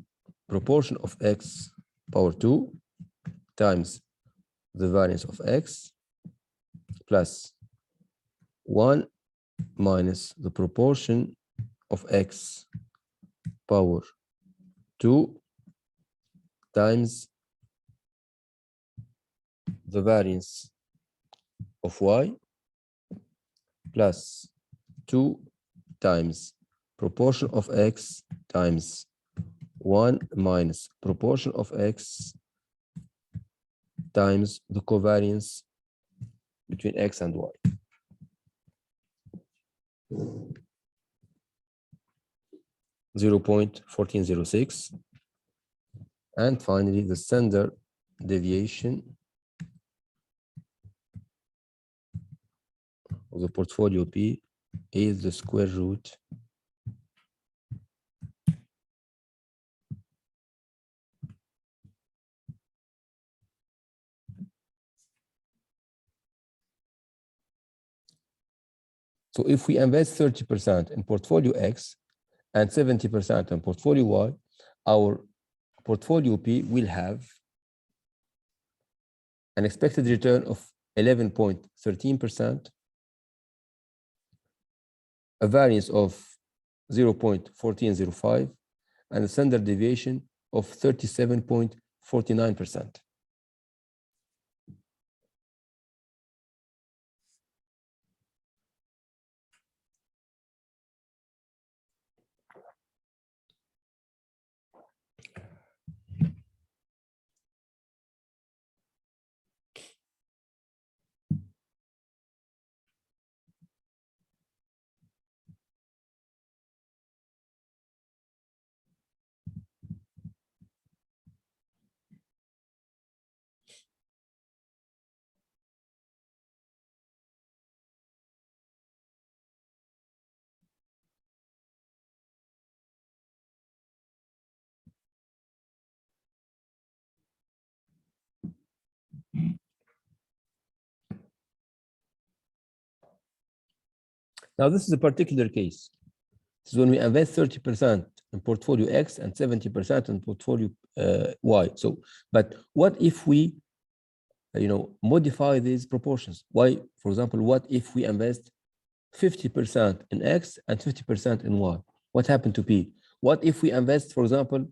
proportion of x power 2 times the variance of x plus 1 minus the proportion of x power 2 times the variance of y plus 2 times proportion of x times 1 minus proportion of x times the covariance between x and y. Zero point 1406, and finally the standard deviation of the portfolio P is the square root So if we invest 30% in portfolio X and 70% in portfolio Y, our portfolio P will have an expected return of 11.13%, a variance of 0.1405, and a standard deviation of 37.49%. Now, this is a particular case. This is when we invest 30% in portfolio X and 70% in portfolio Y. So, but what if we, modify these proportions? Why, for example, what if we invest 50% in X and 50% in Y? What happened to P? What if we invest, for example,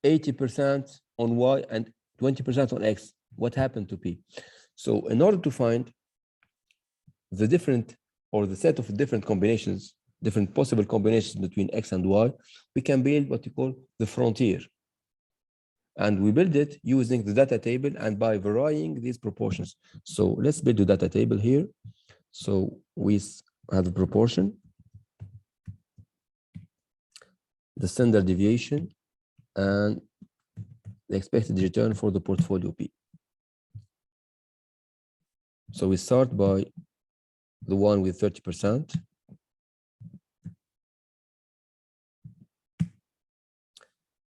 80% on Y and 20% on X? What happened to P? So in order to find the different or the set of different combinations, different possible combinations between X and Y, we can build what we call the frontier. And we build it using the data table and by varying these proportions. So let's build the data table here. So we have a proportion, the standard deviation, and the expected return for the portfolio P. So we start by the one with 30%.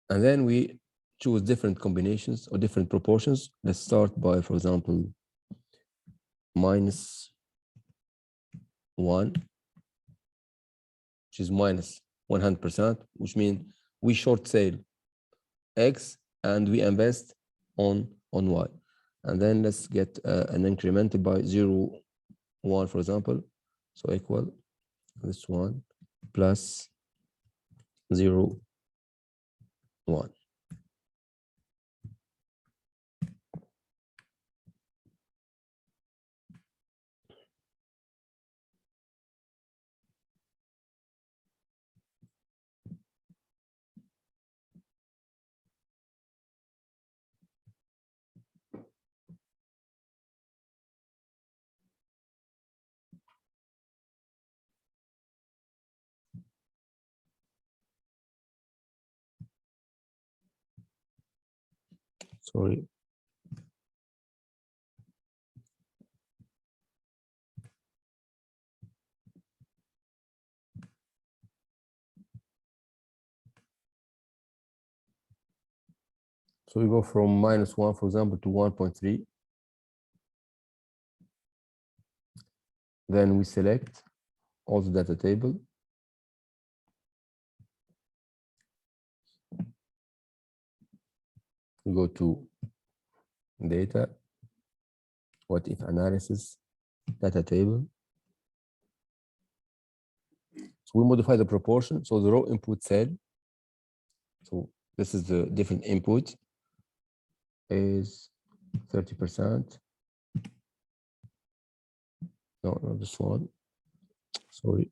And then we choose different combinations or different proportions. Let's start by, for example, -1, which is minus 100%, which means we short sale X and we invest on Y. And then let's get an incremental by 0, 1, for example. So equal this one plus 0, 1. Sorry. So we go from -1, for example, to 1.3. Then we select all the data table. We go to data, what if analysis, data table. So we modify the proportion. So the row input cell, so this is the different input, is 30%. No, not this one. Sorry.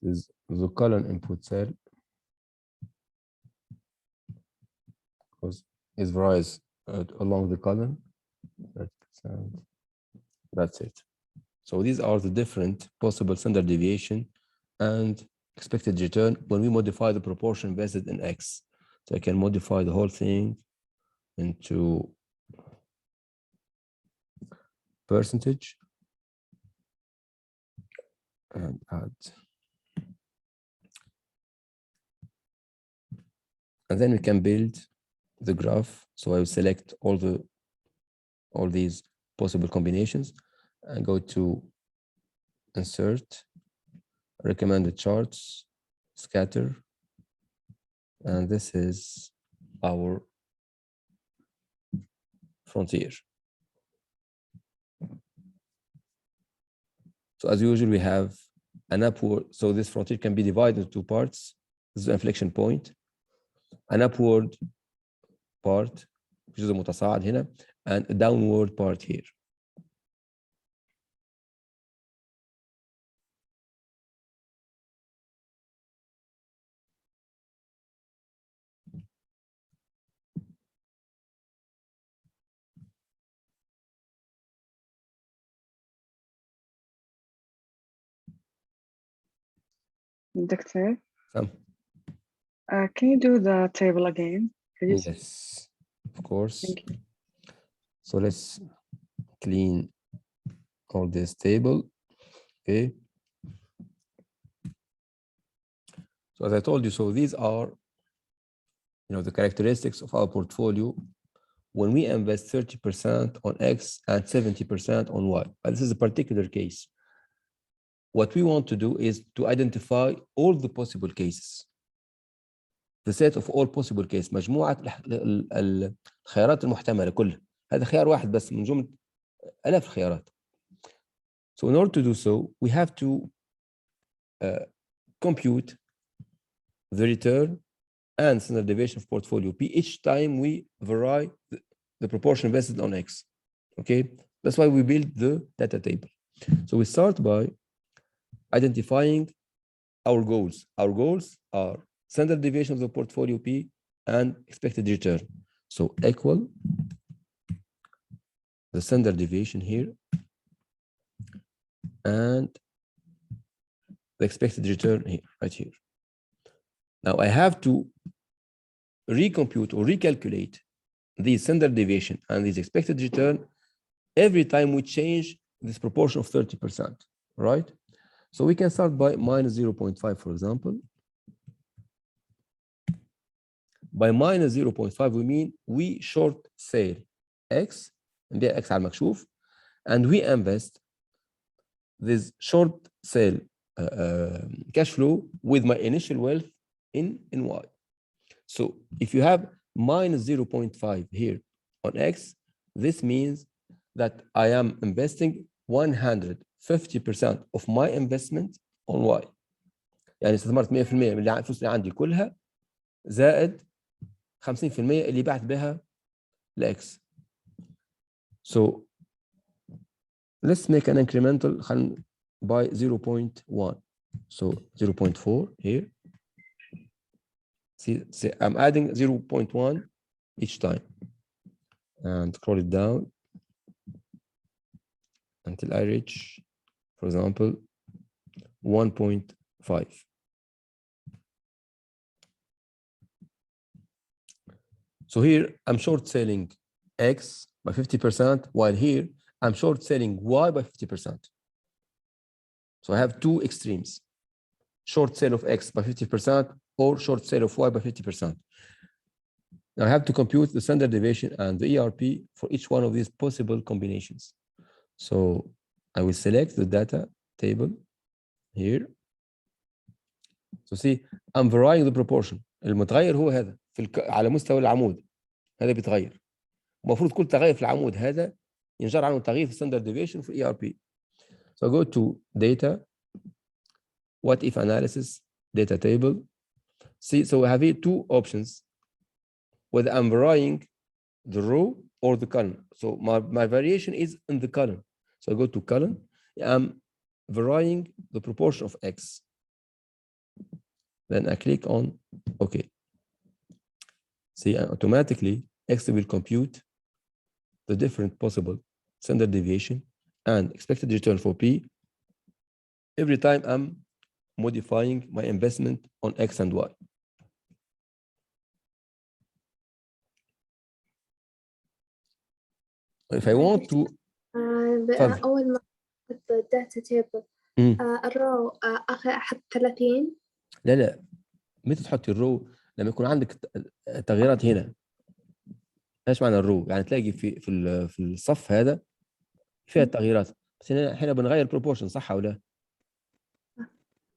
Is the column input cell, because it varies along the column. 30%. That's it. So these are the different possible standard deviation and expected return when we modify the proportion invested in X. So I can modify the whole thing into percentage and add. And then we can build the graph. So I will select all these possible combinations and go to insert, recommended charts, scatter, and this is our frontier. So as usual, we have an upward, so this frontier can be divided into two parts. This is the inflection point, an upward part, which is a متصاعد هنا, and a downward part here. Doctor, Sam? can you do the table again, please? Yes, of course. Thank you. So let's clean all this table. Okay. So as I told you, so these are, the characteristics of our portfolio when we invest 30% on X and 70% on Y. But this is a particular case. What we want to do is to identify all the possible cases. The set of all possible cases. مجموعة الخيارات المحتملة كلها. هذا خيار واحد بس من جملة آلاف الخيارات. So in order to do so, we have to compute the return and standard deviation of portfolio P each time we vary the proportion invested on X. Okay, that's why we build the data table. So we start by identifying our goals. Our goals are standard deviation of the portfolio P and expected return. So equal the standard deviation here and the expected return here, right here. Now I have to recompute or recalculate the standard deviation and this expected return every time we change this proportion of 30%, right? So we can start by minus 0.5, for example. By minus 0.5, we mean we short sale X, نبيع X على المكشوف, and we invest this short sale cash flow with my initial wealth in Y. So if you have minus 0.5 here on X, this means that I am investing 150% of my investment on Y. يعني استثمرت 100% من الفلوس اللي عندي كلها زائد 50% اللي بعت بها لإكس. So let's make an incremental. خلينا by 0.1. So 0.4 here. See, I'm adding 0.1 each time. And scroll it down until I reach, for example, 1.5. So here I'm short selling X by 50%, while here I'm short selling Y by 50%. So I have two extremes, short sale of X by 50% or short sale of Y by 50%. Now I have to compute the standard deviation and the ERP for each one of these possible combinations. So I will select the data table here. So see, I'm varying the proportion. المتغير هو هذا على مستوى العمود، هذا بيتغير. المفروض كل تغير في العمود هذا ينجر عنه تغيير في standard deviation في ERP. So go to data, what if analysis, data table. See, so we have here two options, whether I'm varying the row or the column. So my variation is in the column. So I go to column, I'm varying the proportion of X. Then I click on OK. See, automatically X will compute the different possible standard deviation and expected return for P every time I'm modifying my investment on X and Y. If I want to أول ما أحط الداتا تيبل الرو أحط 30. لا متى تحطي الرو؟ لما يكون عندك تغييرات هنا. ايش معنى الرو؟ يعني تلاقي في الصف هذا فيها التغييرات، بس هنا بنغير بروبورشن، صح ولا لا؟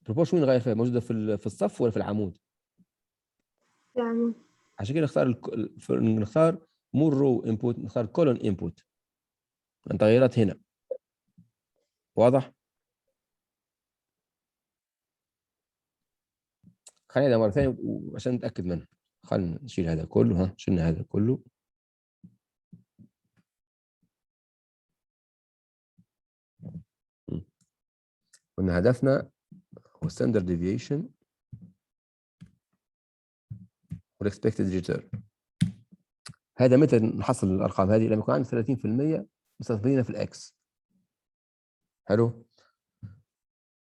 بروبورشن وين نغير فيها؟ موجوده في الصف ولا في العمود؟ في العمود. عشان كده نختار مو رو انبوت، نختار كولون انبوت. التغييرات هنا. واضح؟ خلينا ده مره ثانيه عشان نتاكد منها. خلينا نشيل هذا كله. ها، شلنا هذا كله. قلنا هدفنا هو standard deviation والاكسبكتد ريتيرن. هذا متى نحصل الارقام هذه؟ لما يكون عندي 30% مستثمرين في الاكس. حلو.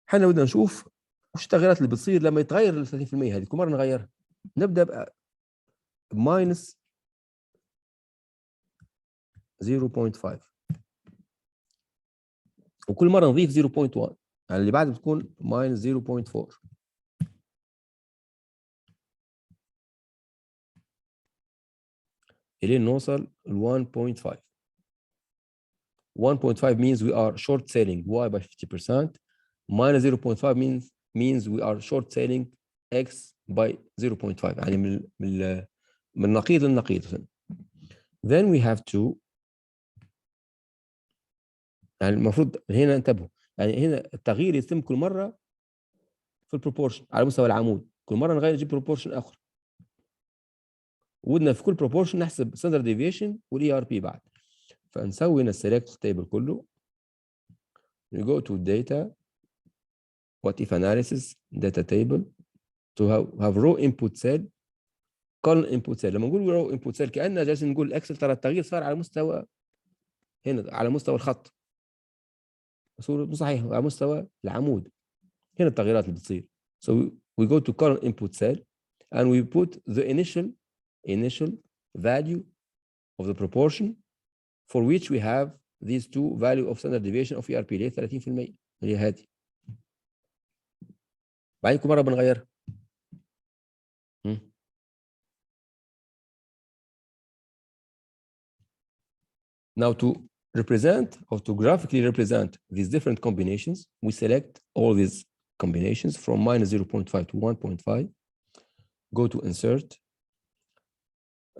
احنا بدنا نشوف وش التغييرات اللي بتصير لما يتغير ال 30% هذه. كل مره نغيرها. نبدا بماينس 0.5 وكل مره نضيف 0.1، يعني اللي بعد بتكون ماينس 0.4. الين نوصل ل 1.5. 1.5 means we are short selling Y by 50%. Minus 0.5 means we are short selling X by 0.5. يعني من نقيض للنقيض. Then we have to، يعني المفروض هنا انتبهوا، يعني هنا التغيير يتم كل مره في البروبورشن على مستوى العمود. كل مره نغير نجيب بروبورشن اخر. ودنا في كل بروبورشن نحسب ستاندرد ديفيشن والاي ار بي بعد. فنسوي هنا السيلكت تيبل كله. We go to data, what if analysis, data table to have row input cell, column input cell. لما نقول row input cell كأننا جالسين نقول اكسل ترى التغيير صار على مستوى هنا، على مستوى الخط. صحيح، على مستوى العمود. هنا التغييرات اللي بتصير. So we go to column input cell and we put the initial value of the proportion for which we have these two value of standard deviation of ERP اللي هي 30% اللي هي هذه. بعدين كل مره بنغيرها. Now to represent or to graphically represent these different combinations, we select all these combinations from minus 0.5 to 1.5. Go to insert,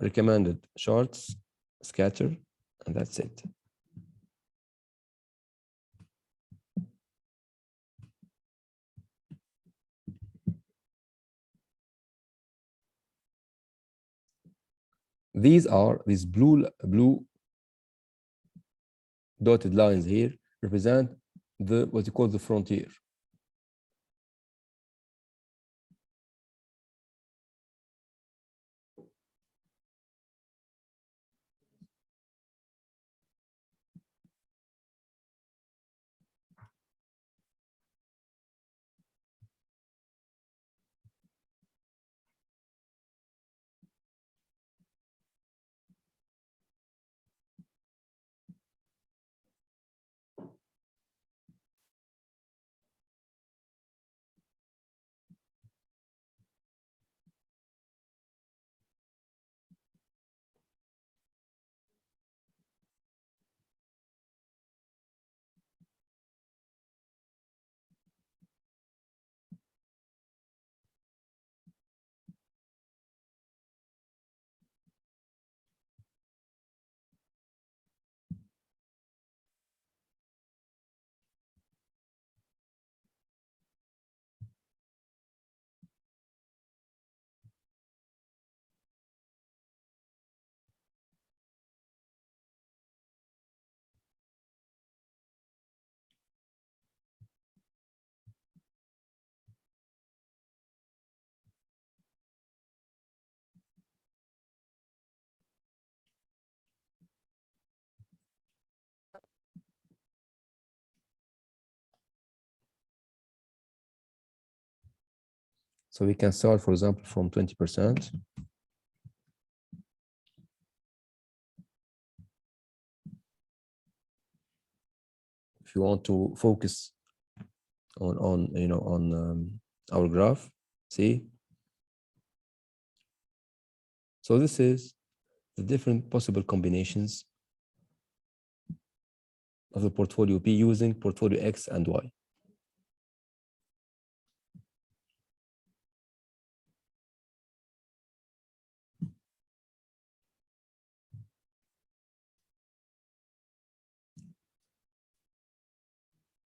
recommended charts, scatter, and that's it. These blue dotted lines here represent what you call the frontier. So we can start, for example, from 20%. If you want to focus on our graph, see. So this is the different possible combinations of the portfolio P using portfolio X and Y.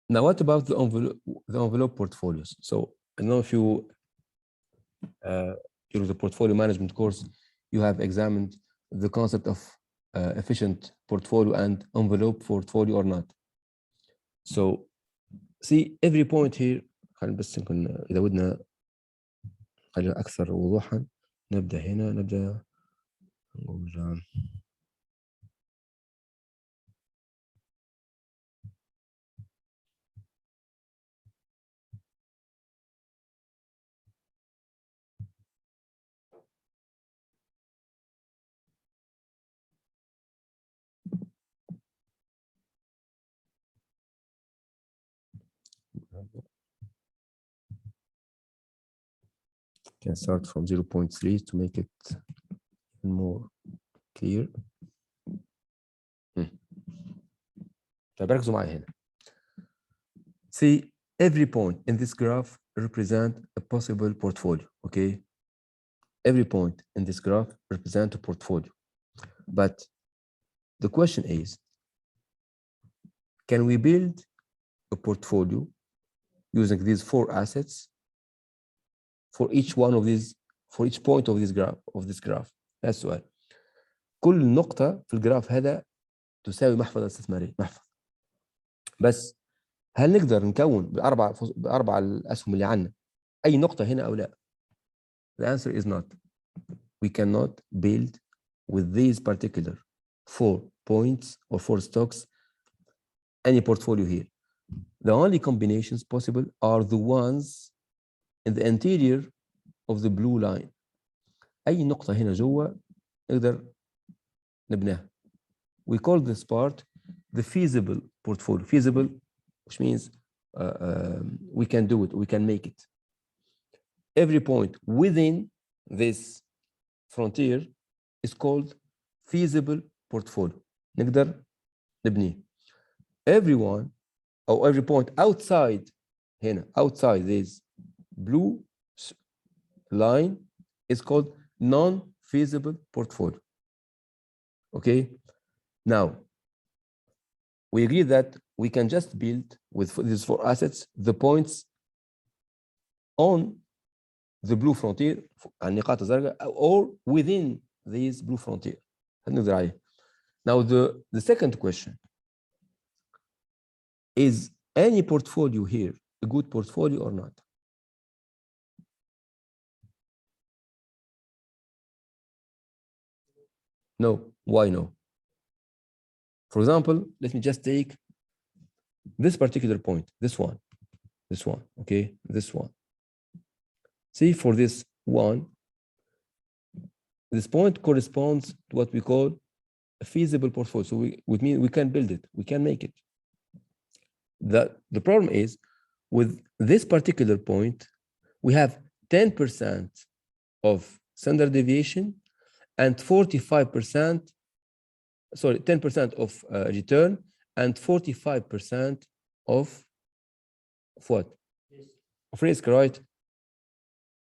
Now, what about the envelope portfolios? So I don't know if you, during the portfolio management course, you have examined the concept of efficient portfolio and envelope portfolio or not. So see every point here. خلينا بس نكون إذا ودنا خلينا أكثر وضوحا. نبدأ هنا نبدأ نقول can start from 0.3 to make it more clear. طيب ركزوا معي هنا. See, every point in this graph represent a possible portfolio, okay? Every point in this graph represent a portfolio. But the question is, can we build a portfolio using these 4 assets for each one of these, for each point of this graph? That's why. كل نقطة في الجراف هذا تساوي محفظة استثمارية، محفظة. بس هل نقدر نكون بأربع الأسهم اللي عندنا أي نقطة هنا أو لا؟ The answer is not. We cannot build with these particular 4 points or 4 stocks any portfolio here. The only combinations possible are the ones in the interior of the blue line. أي نقطة هنا جوا نقدر نبناها. We call this part the feasible portfolio. Feasible, which means we can do it, we can make it. Every point within this frontier is called feasible portfolio. نقدر نبنيه. Everyone or every point outside هنا, outside this blue line is called non-feasible portfolio. Okay. Now, we agree that we can just build with these 4 assets the points on the blue frontier, النقاط الزرقاء, or within these blue frontier. Now, the second question is any portfolio here a good portfolio or not? No. Why no? For example, let me just take this particular point, this one, okay, this one. See, for this one, this point corresponds to what we call a feasible portfolio. So we can build it, we can make it. The problem is with this particular point, we have 10% of standard deviation and 45%, sorry, 10% of return and 45% of what? Of risk, right?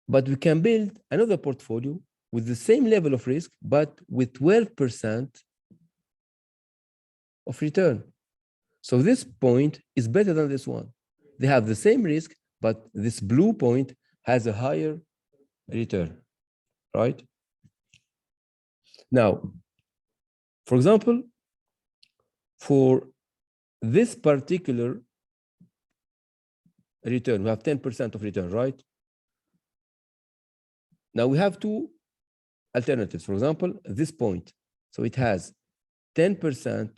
But we can build another portfolio with the same level of risk, but with 12% of return. So this point is better than this one. They have the same risk, but this blue point has a higher return, right? Now, for example, for this particular return, we have 10% of return, right? Now we have two alternatives. For example, this point. So it has 10%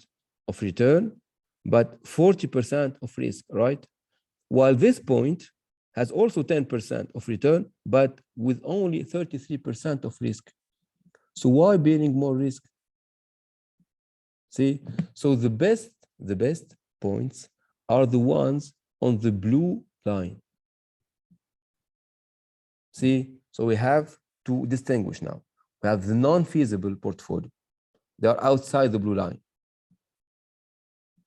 of return, but 40% of risk, right? While this point has also 10% of return, but with only 33% of risk. So why bearing more risk? See, so the best points are the ones on the blue line. See, so we have to distinguish now. We have the non-feasible portfolio. They are outside the blue line.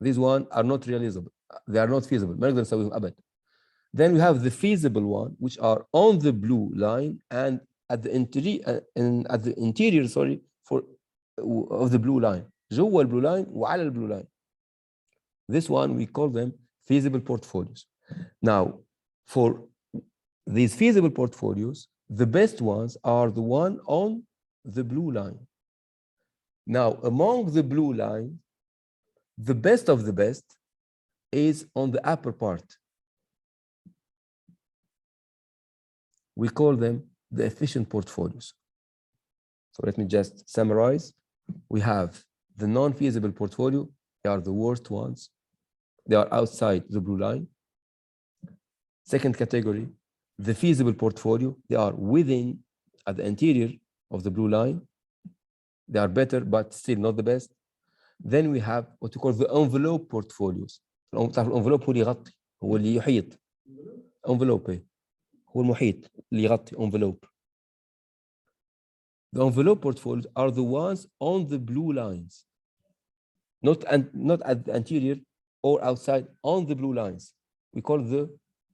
These ones are not realizable. They are not feasible. Then we have the feasible one, which are on the blue line and at the interior, sorry, of the blue line. جوا البلو line وعلى البلو line. This one we call them feasible portfolios. Now, for these feasible portfolios, the best ones are the one on the blue line. Now, among the blue line, the best of the best is on the upper part. We call them the efficient portfolios. So let me just summarize. We have the non-feasible portfolio. They are the worst ones. They are outside the blue line. Second category, the feasible portfolio. They are within, at the interior of the blue line. They are better, but still not the best. Then we have what we call the envelope portfolios. الانفلوب هو اللي يغطي، هو اللي يحيط. envelope هو المحيط اللي يغطي envelope. The envelope portfolios are the ones on the blue lines, not at the interior or outside, on the blue lines. We call the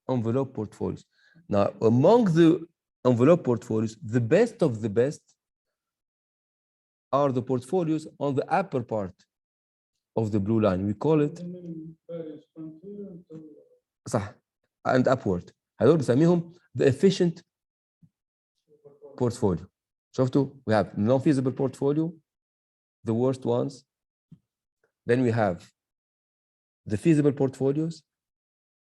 envelope portfolios. Now, among the envelope portfolios, the best of the best are the portfolios on the upper part of the blue line. We call it صح and upward. هذول بنسميهم the efficient portfolio. شفتوا? We have non-feasible portfolio, the worst ones. Then we have the feasible portfolios.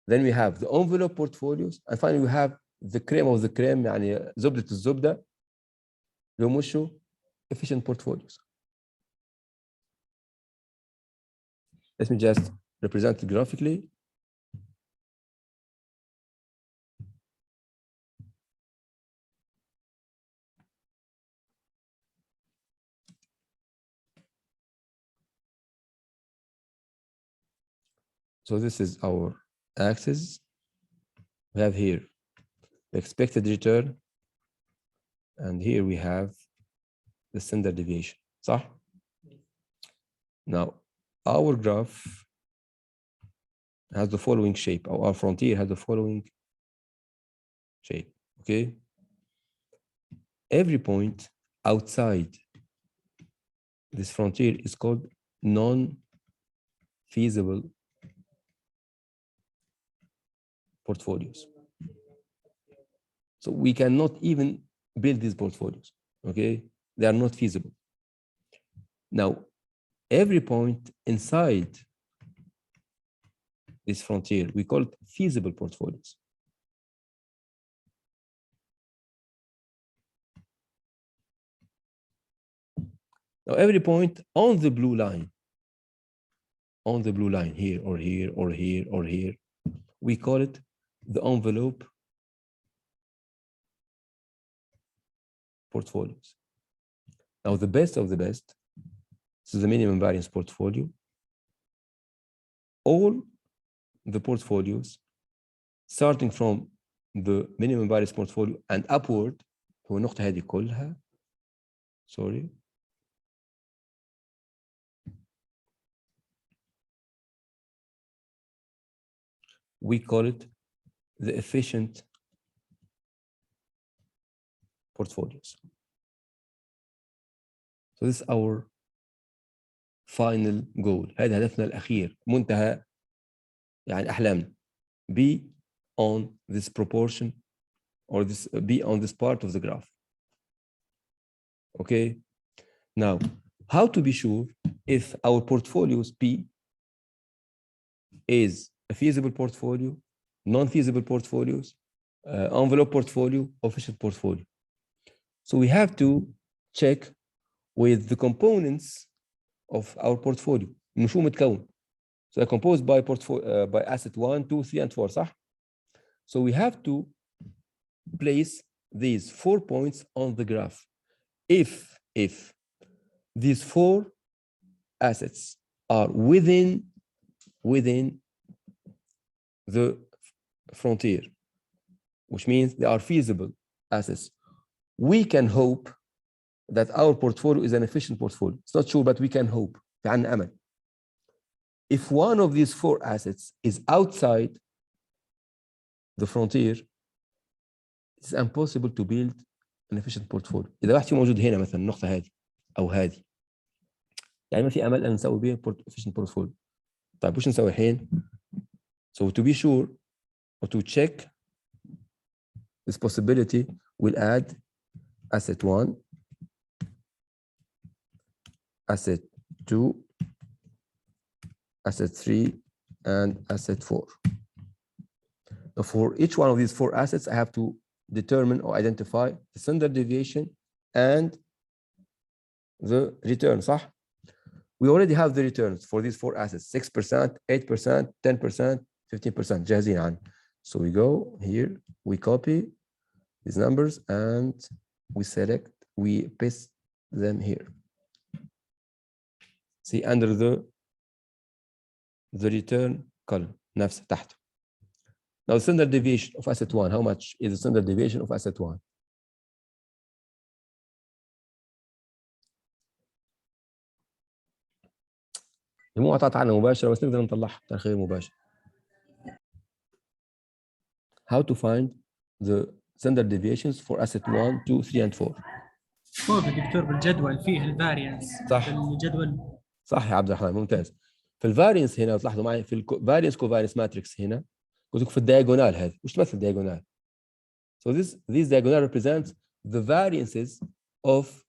Then we have the envelope portfolios. And finally, we have the creme of the creme, يعني زبدة الزبدة اللي هم وشو efficient portfolios. Let me just represent it graphically. So this is our axis. We have here the expected return, and here we have the standard deviation. صح? Now, our graph has the following shape. Our frontier has the following shape. Okay? Every point outside this frontier is called non-feasible portfolios. So we cannot even build these portfolios. Okay? They are not feasible. Now, every point inside this frontier. We call it feasible portfolios. Now, every point on the blue line, here or here or here or here, we call it the envelope portfolios. Now, the best of the best, this is the minimum variance portfolio. All the portfolios starting from the minimum variance portfolio and upward, هو النقطة هذه كلها, sorry, we call it the efficient portfolios. So this is our final goal. هذا هدفنا الأخير, منتهى يعني أحلامنا. Be on this proportion or be on this part of the graph. Okay. Now, how to be sure if our portfolios P is a feasible portfolio, non-feasible portfolios, envelope portfolio, efficient portfolio. So we have to check with the components of our portfolio. من شو متكون? So they're composed by by asset 1, 2, 3, and 4, صح? So we have to place these 4 points on the graph. If these 4 assets are within the frontier, which means they are feasible assets, we can hope that our portfolio is an efficient portfolio. It's not sure, but we can hope. في عنا أمل. If one of these 4 assets is outside the frontier, it's impossible to build an efficient portfolio. إذا واحد فيه موجود هنا مثلا النقطة هذه أو هذه، يعني ما في أمل أن نسوي بها efficient portfolio. طيب وش نسوي الحين؟ So to be sure or to check this possibility, we'll add asset 1, asset 2, asset 3, and asset 4. Now for each one of these 4 assets, I have to determine or identify the standard deviation and the return, صح? We already have the returns for these 4 assets, 6%, 8%, 10%, 15%, جاهزين عنه. So we go here, we copy these numbers and we select, we paste them here. See under the return column, نفسه تحته. Now the standard deviation of asset 1, how much is the standard deviation of asset 1? مو أعطت عنها مباشرة بس نقدر نطلعها تأخير مباشر. How to find the standard deviations for asset 1, 2, 3 and 4. فوق الدكتور بالجدول فيه الفاريانس. صح. الجدول صح يا عبد الرحمن ممتاز. في الفاريانس هنا تلاحظوا معي في الفاريانس كوفاريانس ماتريكس هنا قلت لكم في الدياجونال هذه، وش تمثل الدياجونال؟ So this diagonal represents the variances of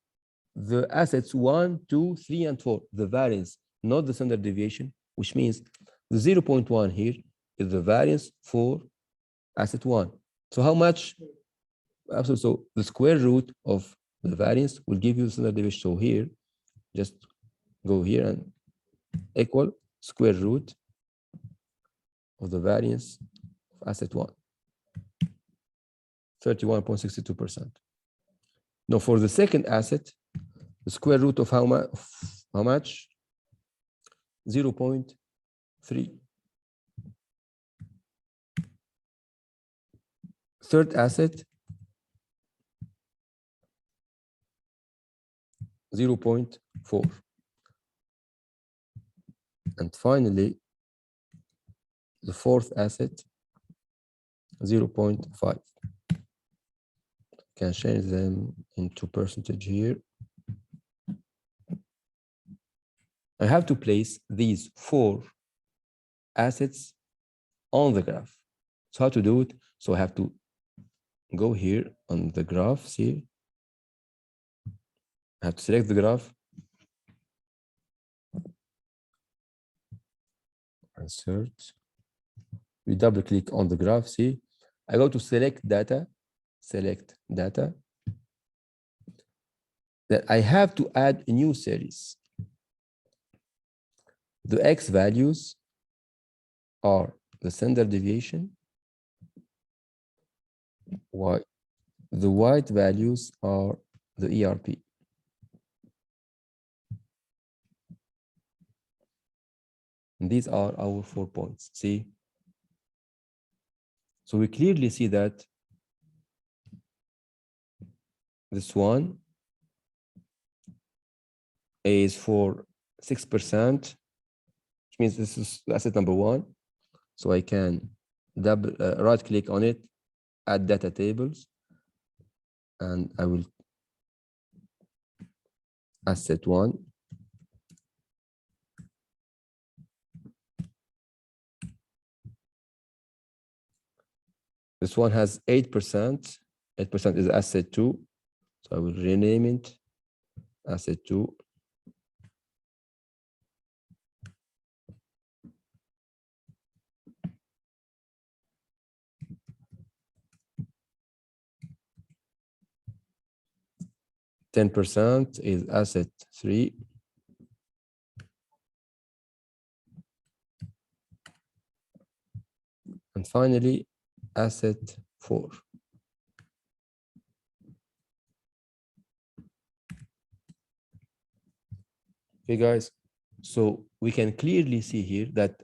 the assets 1, 2, 3 and 4. The variance, not the standard deviation, which means the 0.1 here is the variance for asset 1. So how much? Absolutely. So the square root of the variance will give you the standard deviation. So here, just go here and equal square root of the variance of asset 1. 31.62%. Now for the second asset, the square root of how much? 0.3. Third asset, 0.4. And finally, the fourth asset, 0.5. Can change them into percentage here. I have to place these 4 assets on the graph. So how to do it? So I have to go here on the graph, see? I have to select the graph. Insert. We double click on the graph. See, I go to select data. That I have to add a new series. The X values are the standard deviation. The white values are the ERP. And these are our 4 points. See? So we clearly see that this one is for 6%, which means this is asset number 1. So I can double right click on it, add data tables, and I will asset 1. This one has 8%. 8% is asset 2. So I will rename it asset 2. %, is asset 3. And finally, asset 4. Okay, guys. So we can clearly see here that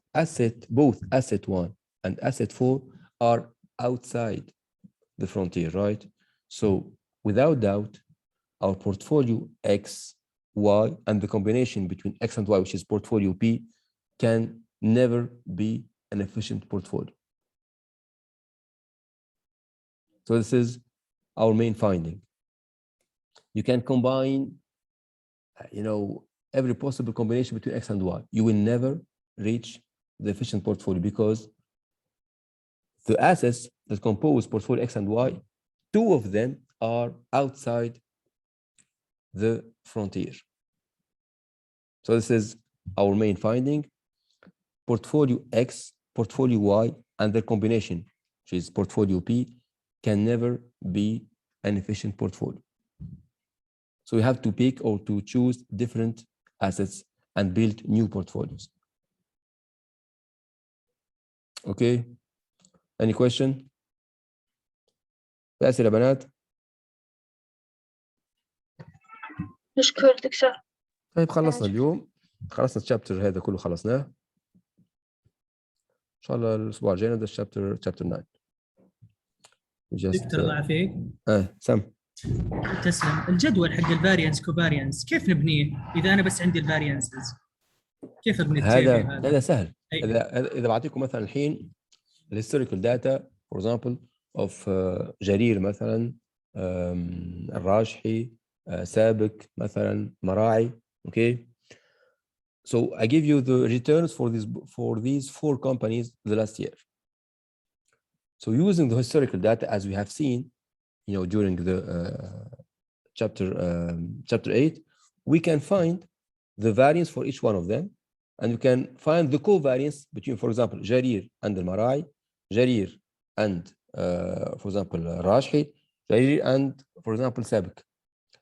both asset 1 and asset 4 are outside the frontier, right? So without doubt, our portfolio X, Y, and the combination between X and Y, which is portfolio P, can never be an efficient portfolio. So this is our main finding. You can combine, every possible combination between X and Y. You will never reach the efficient portfolio because the assets that compose portfolio X and Y, 2 of them are outside the frontier. So this is our main finding. Portfolio X, portfolio Y, and their combination, which is portfolio P, can never be an efficient portfolio. So we have to pick or to choose different assets and build new portfolios. Okay. Any question? أسئلة بنات؟ نشكر دكتور. طيب خلصنا اليوم، خلصنا الشابتر هذا كله خلصناه. إن شاء الله الأسبوع الجاي نبدأ الشابتر 9. دكتور الله يعافيك. سم. تسلم. الجدول حق الفاريانس كوفاريانس كيف نبنيه؟ إذا أنا بس عندي الفاريانسز كيف أبني هذا سهل. إذا بعطيكم مثلا الحين الهيستوريكال داتا فور اكزامبل اوف جرير مثلا، الراجحي، سابك مثلا، مراعي. Okay, so I give you the returns for these 4 companies the last year. So using the historical data, as we have seen, during the chapter 8, we can find the variance for each one of them, and we can find the covariance between, for example, Jarir and al-Mara'i, Jarir and, for example, Rajhi, Jarir and, for example, Sabik.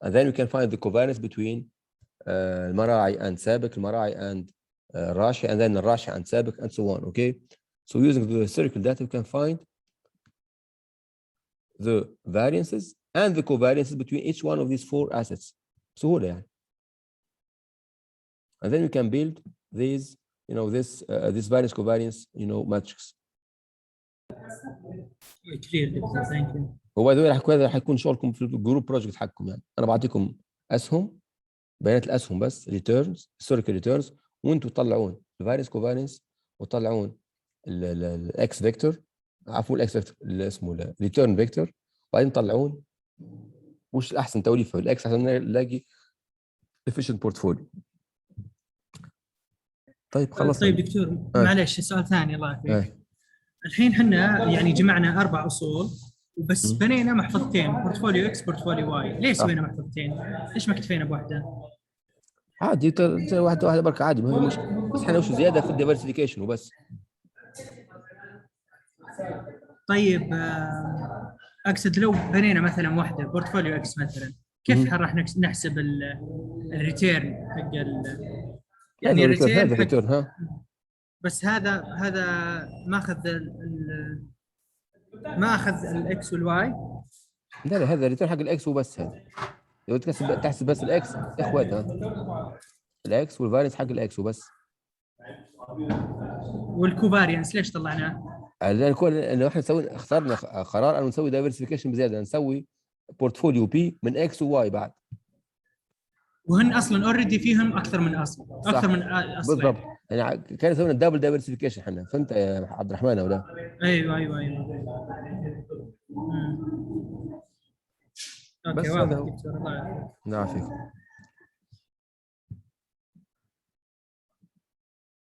And then we can find the covariance between al-Mara'i and Sabik, al-Mara'i and Rajhi, and then Rajhi and Sabik, and so on. Okay, so using the historical data, we can find the variances and the covariances between each one of these 4 assets. سهولة يعني. And then we can build these, this variance covariance, matrix. وبعد هذا حيكون شغلكم في الجروب بروجكت حقكم. يعني انا بعطيكم اسهم، بيانات الاسهم بس، ريتيرنز، هيستوريكال ريتيرنز، وانتم تطلعون الفارينس كوفارينس وتطلعون الاكس فيكتور، عفوا الاكس فيكتور اللي اسمه الريتيرن فيكتور، وبعدين تطلعون وش احسن توليفه الاكس عشان نلاقي efficient portfolio. طيب خلصنا. طيب دكتور معلش سؤال ثاني الله يعافيك. الحين احنا يعني جمعنا 4 اصول وبس بنينا محفظتين، بورتفوليو اكس بورتفوليو واي. ليش سوينا محفظتين؟ ليش ما اكتفينا بواحده؟ عادي واحده بركه عادي، ما هي مشكله، بس احنا وش زياده في الديفرسيفيكيشن وبس. طيب اقصد لو بنينا مثلا واحده بورتفوليو اكس مثلا، كيف راح نحسب الريتيرن حق يعني هذا الريتيرن، الريتيرن هذا حق، الريتيرن ها. بس هذا ماخذ ما اخذ الاكس والواي. لا لا، هذا الريتيرن حق الاكس وبس. هذا لو تحسب بس الاكس اخواتها، الاكس والفارينس حق الاكس وبس. والكوفاريانس ليش طلعناه؟ لأن احنا اخترنا قرار ان نسوي دايفرسيفيكيشن بزياده، نسوي بورتفوليو بي من اكس وواي بعد. وهن اصلا اوريدي فيهم اكثر من اصل، صح. اكثر من اصلين. بالضبط، يعني كان سوينا الدبل دايفرسيفيكيشن احنا، فهمت يا عبد الرحمن ولا؟ ايوه ايوه ايوه. اوكي بس واضح هذا هو. دكتور، الله يعافيك. نعم فيك.